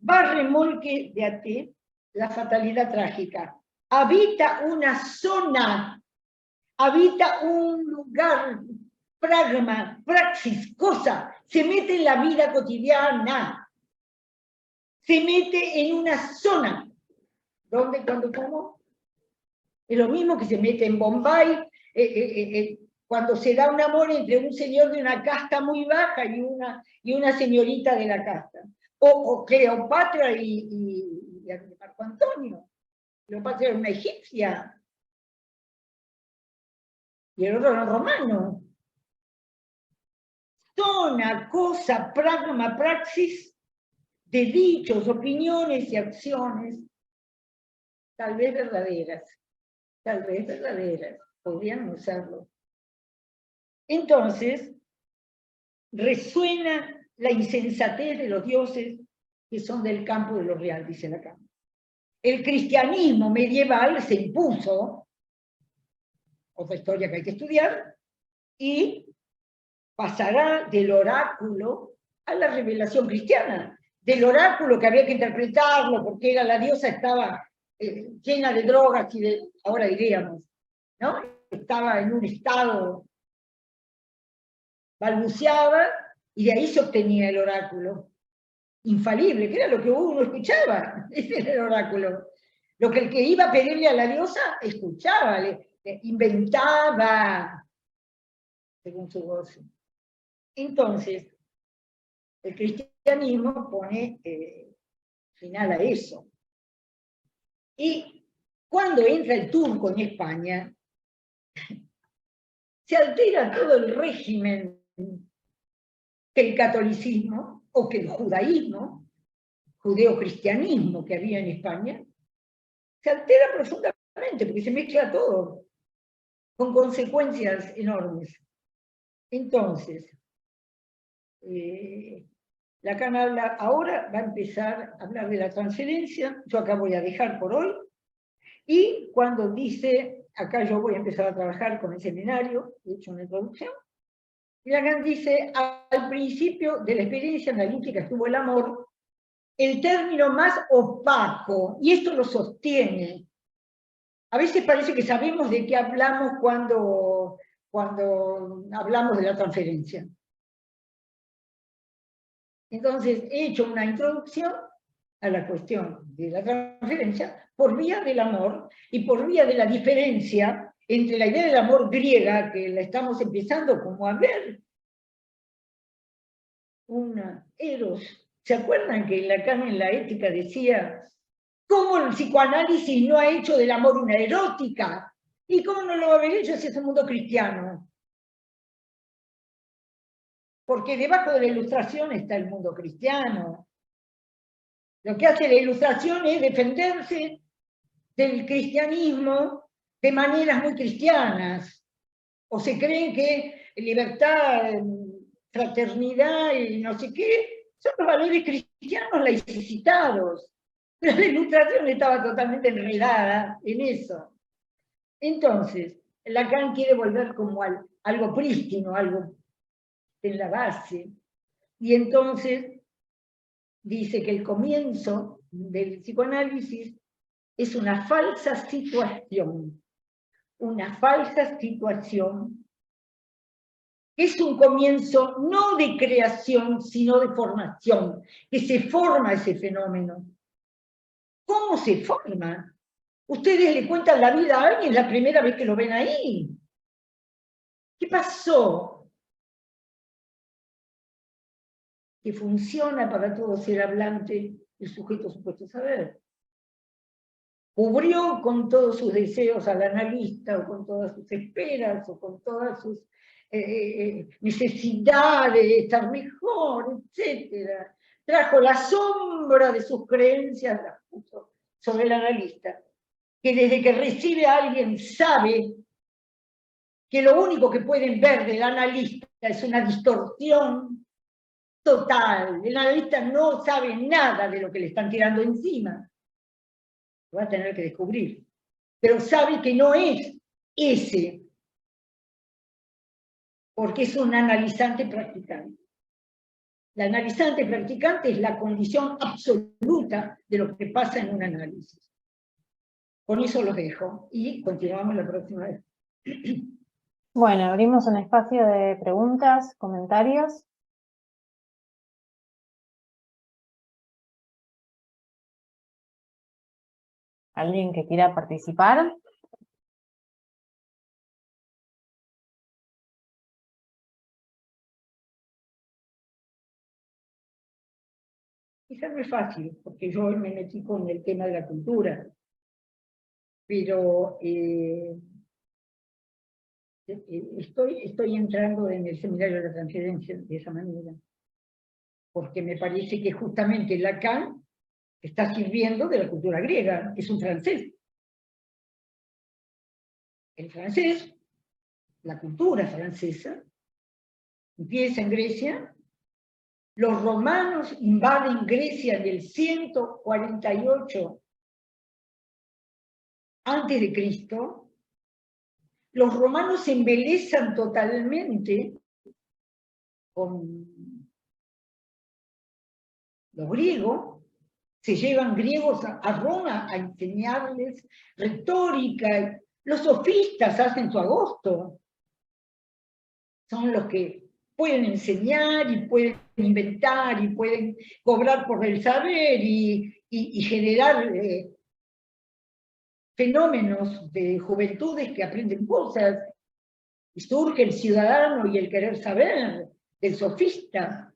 Va a remolque de até la fatalidad trágica. Habita una zona, habita un lugar, pragma, praxis, cosa, se mete en la vida cotidiana, se mete en una zona. ¿Dónde, cuándo, cómo? Es lo mismo que se mete en Bombay, cuando se da un amor entre un señor de una casta muy baja y una señorita de la casta. O Cleopatra y Marco Antonio. Cleopatra era una egipcia. Y el otro era romano. Zona, cosa, pragma, praxis, de dichos, opiniones y acciones, tal vez verdaderas, podrían usarlo. Entonces, resuena la insensatez de los dioses que son del campo de lo real, dice Lacan. El cristianismo medieval se impuso, otra historia que hay que estudiar, y pasará del oráculo a la revelación cristiana. Del oráculo que había que interpretarlo porque era la diosa estaba llena de drogas y ahora diríamos, ¿no? Estaba en un estado, balbuceaba, y de ahí se obtenía el oráculo infalible, que era lo que uno escuchaba, ese era el oráculo. Lo que el que iba a pedirle a la diosa escuchaba, le inventaba, según su gozo. Entonces, el cristianismo pone final a eso. Y cuando entra el turco en España, se altera todo el régimen que el catolicismo o que el judaísmo, judeocristianismo que había en España, se altera profundamente porque se mezcla todo, con consecuencias enormes. Entonces, Lacan habla, ahora va a empezar a hablar de la transferencia, yo acá voy a dejar por hoy, y cuando dice, acá yo voy a empezar a trabajar con el seminario, he hecho una introducción, y Lacan dice, al principio de la experiencia analítica estuvo el amor, el término más opaco, y esto lo sostiene. A veces parece que sabemos de qué hablamos cuando cuando hablamos de la transferencia. Entonces, he hecho una introducción a la cuestión de la transferencia por vía del amor y por vía de la diferencia entre la idea del amor griega, que la estamos empezando como a ver, una eros. ¿Se acuerdan que Lacan en la ética decía, cómo el psicoanálisis no ha hecho del amor una erótica? ¿Y cómo no lo va a haber hecho si es un mundo cristiano? Porque debajo de la ilustración está el mundo cristiano. Lo que hace la ilustración es defenderse del cristianismo de maneras muy cristianas. O se creen que libertad, fraternidad y no sé qué, son los valores cristianos laicitados. Pero la ilustración estaba totalmente enredada en eso. Entonces, Lacan quiere volver como algo prístino, algo en la base. Y entonces dice que el comienzo del psicoanálisis es una falsa situación. Una falsa situación que es un comienzo no de creación, sino de formación, que se forma ese fenómeno. ¿Cómo se forma? Ustedes le cuentan la vida a alguien la primera vez que lo ven ahí. ¿Qué pasó? Que funciona para todo ser hablante el sujeto supuesto saber. Cubrió con todos sus deseos al analista, o con todas sus esperas, o con todas sus necesidades de estar mejor, etc. Trajo la sombra de sus creencias, las puso sobre el analista, que desde que recibe a alguien sabe que lo único que pueden ver del analista es una distorsión total. El analista no sabe nada de lo que le están tirando encima. Lo va a tener que descubrir. Pero sabe que no es ese, porque es un analizante practicante. La analizante practicante es la condición absoluta de lo que pasa en un análisis. Con eso los dejo y continuamos la próxima vez. Bueno, abrimos un espacio de preguntas, comentarios. ¿Alguien que quiera participar? Quizás no es fácil, porque yo hoy me metí con el tema de la cultura, pero estoy entrando en el seminario de la transferencia de esa manera, porque me parece que justamente Lacan está sirviendo de la cultura griega, es un francés. El francés, la cultura francesa, empieza en Grecia. Los romanos invaden Grecia en el 148 antes de Cristo. Los romanos se embelezan totalmente con los griegos, se llevan griegos a Roma a enseñarles retórica. Los sofistas hacen su agosto. Son los que pueden enseñar y pueden inventar y pueden cobrar por el saber y generar fenómenos de juventudes que aprenden cosas. Y surge el ciudadano y el querer saber del sofista,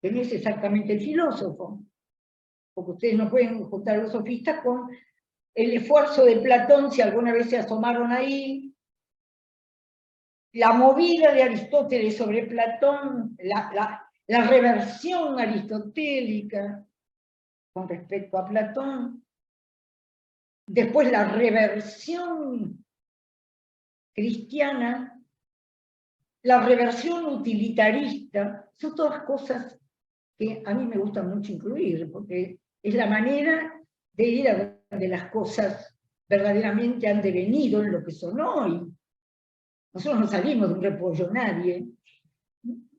que no es exactamente el filósofo. Porque ustedes no pueden juntar a los sofistas con el esfuerzo de Platón, si alguna vez se asomaron ahí, la movida de Aristóteles sobre Platón, la reversión aristotélica con respecto a Platón, después la reversión cristiana, la reversión utilitarista, son todas cosas que a mí me gusta mucho incluir, porque es la manera de ir a donde las cosas verdaderamente han devenido en lo que son hoy. Nosotros no salimos de un repollo, nadie.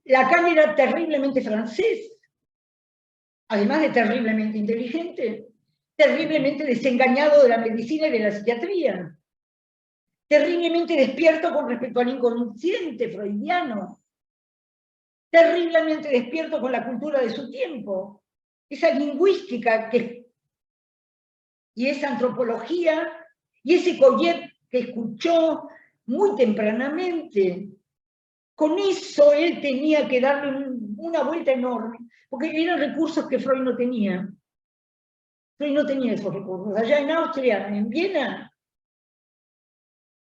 Lacan era terriblemente francés, además de terriblemente inteligente, terriblemente desengañado de la medicina y de la psiquiatría. terriblemente despierto con respecto al inconsciente freudiano, terriblemente despierto con la cultura de su tiempo, esa lingüística y esa antropología, y ese Collet que escuchó muy tempranamente. Con eso él tenía que darle una vuelta enorme, porque eran recursos que Freud no tenía. Freud no tenía esos recursos. Allá en Austria, en Viena,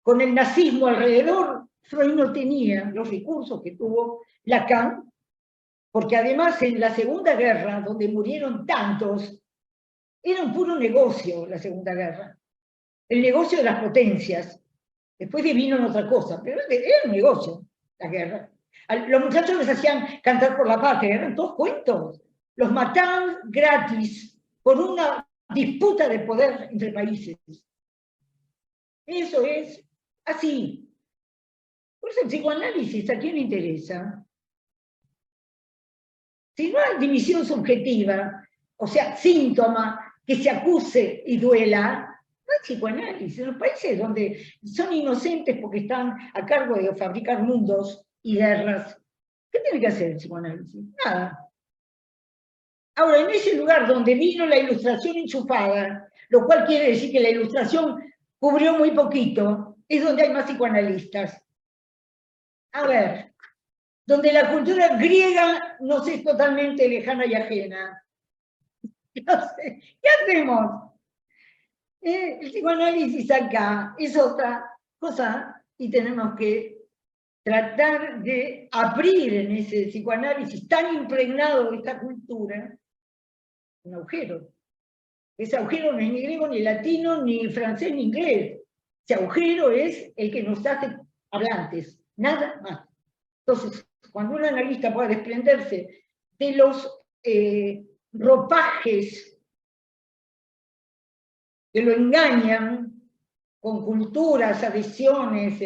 con el nazismo alrededor, Freud no tenía los recursos que tuvo Lacan, porque además en la Segunda Guerra, donde murieron tantos, era un puro negocio la Segunda Guerra. El negocio de las potencias. Después vino otra cosa, pero era un negocio, la guerra. Los muchachos les hacían cantar por la patria, eran todos cuentos. Los mataban gratis por una disputa de poder entre países. Eso es así. Por eso el psicoanálisis, ¿a quién le interesa? Si no hay división subjetiva, o sea, síntoma que se acuse y duela, no hay psicoanálisis. En los países donde son inocentes porque están a cargo de fabricar mundos y guerras, ¿qué tiene que hacer el psicoanálisis? Nada. Ahora, en ese lugar donde vino la ilustración enchufada, lo cual quiere decir que la ilustración cubrió muy poquito, es donde hay más psicoanalistas. A ver, donde la cultura griega nos es totalmente lejana y ajena. No sé, ¿qué hacemos? El psicoanálisis acá es otra cosa y tenemos que tratar de abrir en ese psicoanálisis tan impregnado de esta cultura un agujero. Ese agujero no es ni griego, ni latino, ni francés, ni inglés. Ese agujero es el que nos hace hablantes, nada más. Entonces, cuando un analista pueda desprenderse de los ropajes que lo engañan con culturas, adhesiones,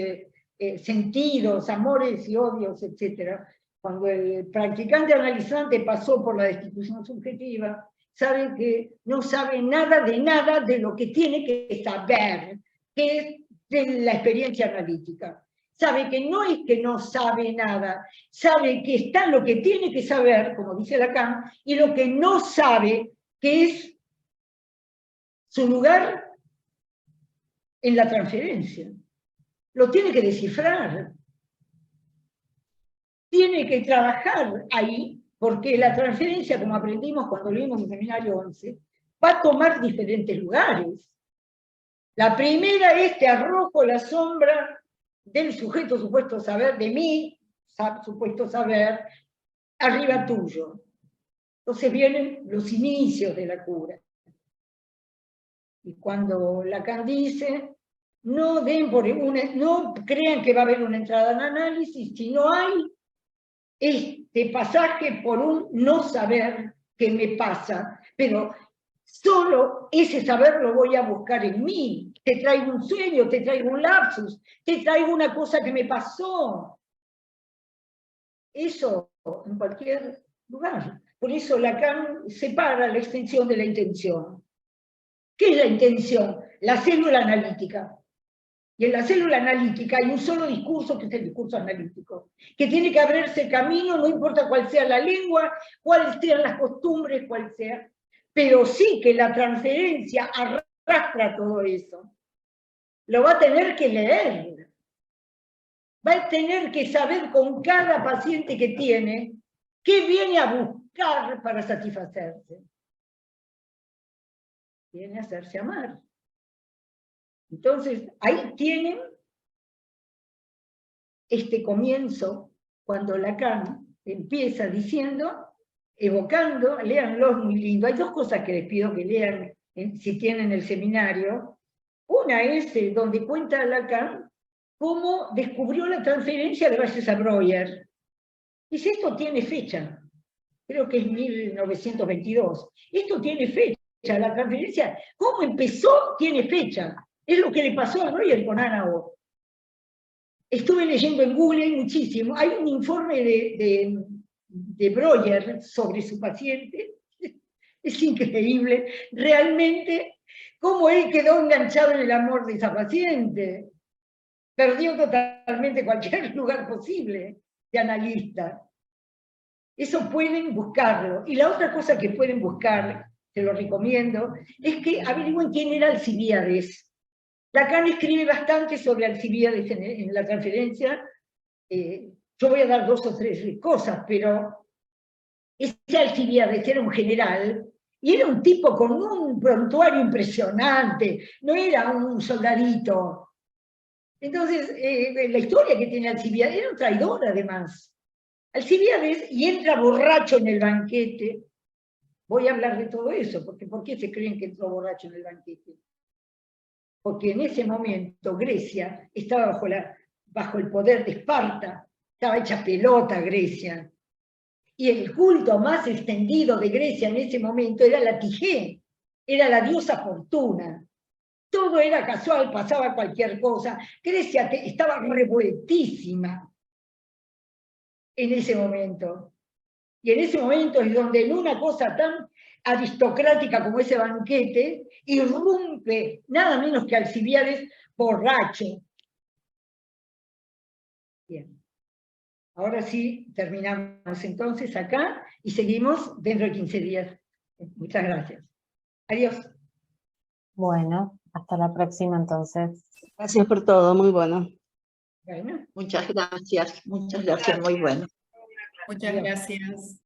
sentidos, amores y odios, etc. Cuando el practicante analizante pasó por la destitución subjetiva, sabe que no sabe nada de lo que tiene que saber, que es de la experiencia analítica. Sabe que no es que no sabe nada, sabe que está lo que tiene que saber, como dice Lacan, y lo que no sabe, que es su lugar en la transferencia. Lo tiene que descifrar. Tiene que trabajar ahí, porque la transferencia, como aprendimos cuando leímos el seminario 11, va a tomar diferentes lugares. La primera es te arrojo la sombra del sujeto supuesto saber, de mí, supuesto saber, arriba tuyo. Entonces vienen los inicios de la cura. Y cuando Lacan dice, no crean que va a haber una entrada en análisis, si no hay este pasaje por un no saber qué me pasa, pero solo ese saber lo voy a buscar en mí. Te traigo un sueño, te traigo un lapsus, te traigo una cosa que me pasó. Eso en cualquier lugar. Por eso Lacan separa la extensión de la intención. ¿Qué es la intención? La célula analítica. Y en la célula analítica hay un solo discurso, que es el discurso analítico, que tiene que abrirse camino, no importa cuál sea la lengua, cuáles sean las costumbres, cuál sea, pero sí que la transferencia arrastra todo eso. Lo va a tener que leer. Va a tener que saber con cada paciente que tiene qué viene a buscar para satisfacerse. Viene a hacerse amar. Entonces, ahí tienen este comienzo, cuando Lacan empieza diciendo, evocando, léanlo, es muy lindo. Hay dos cosas que les pido que lean si tienen el seminario. Una es donde cuenta Lacan cómo descubrió la transferencia gracias a Breuer. Dice, esto tiene fecha, creo que es 1922. Esto tiene fecha, la transferencia, cómo empezó tiene fecha. Es lo que le pasó a Breuer con Anna O. Estuve leyendo en Google, hay muchísimo. Hay un informe de Breuer sobre su paciente. Es increíble, realmente, cómo él quedó enganchado en el amor de esa paciente. perdió totalmente cualquier lugar posible de analista. Eso pueden buscarlo. Y la otra cosa que pueden buscar, se lo recomiendo, es que averigüen quién era Alcibíades. Lacan escribe bastante sobre Alcibíades en la transferencia. Yo voy a dar 2 o 3 cosas, pero ese Alcibíades era un general, y era un tipo con un prontuario impresionante, no era un soldadito. Entonces, la historia que tiene Alcibíades, era un traidor además. Alcibíades, y entra borracho en el banquete. Voy a hablar de todo eso, porque ¿por qué se creen que entró borracho en el banquete? Porque en ese momento Grecia estaba bajo el poder de Esparta, estaba hecha pelota Grecia. Y el culto más extendido de Grecia en ese momento era la Tigé, era la diosa Fortuna. Todo era casual, pasaba cualquier cosa. Grecia estaba revueltísima en ese momento. Y en ese momento es donde en una cosa tan aristocrática como ese banquete, irrumpe nada menos que Alcibíades borracho. Bien. Ahora sí, terminamos entonces acá y seguimos dentro de 15 días. Muchas gracias. Adiós. Bueno, hasta la próxima entonces. Gracias por todo, muy bueno. Bueno. Muchas gracias, muy bueno. Muchas gracias.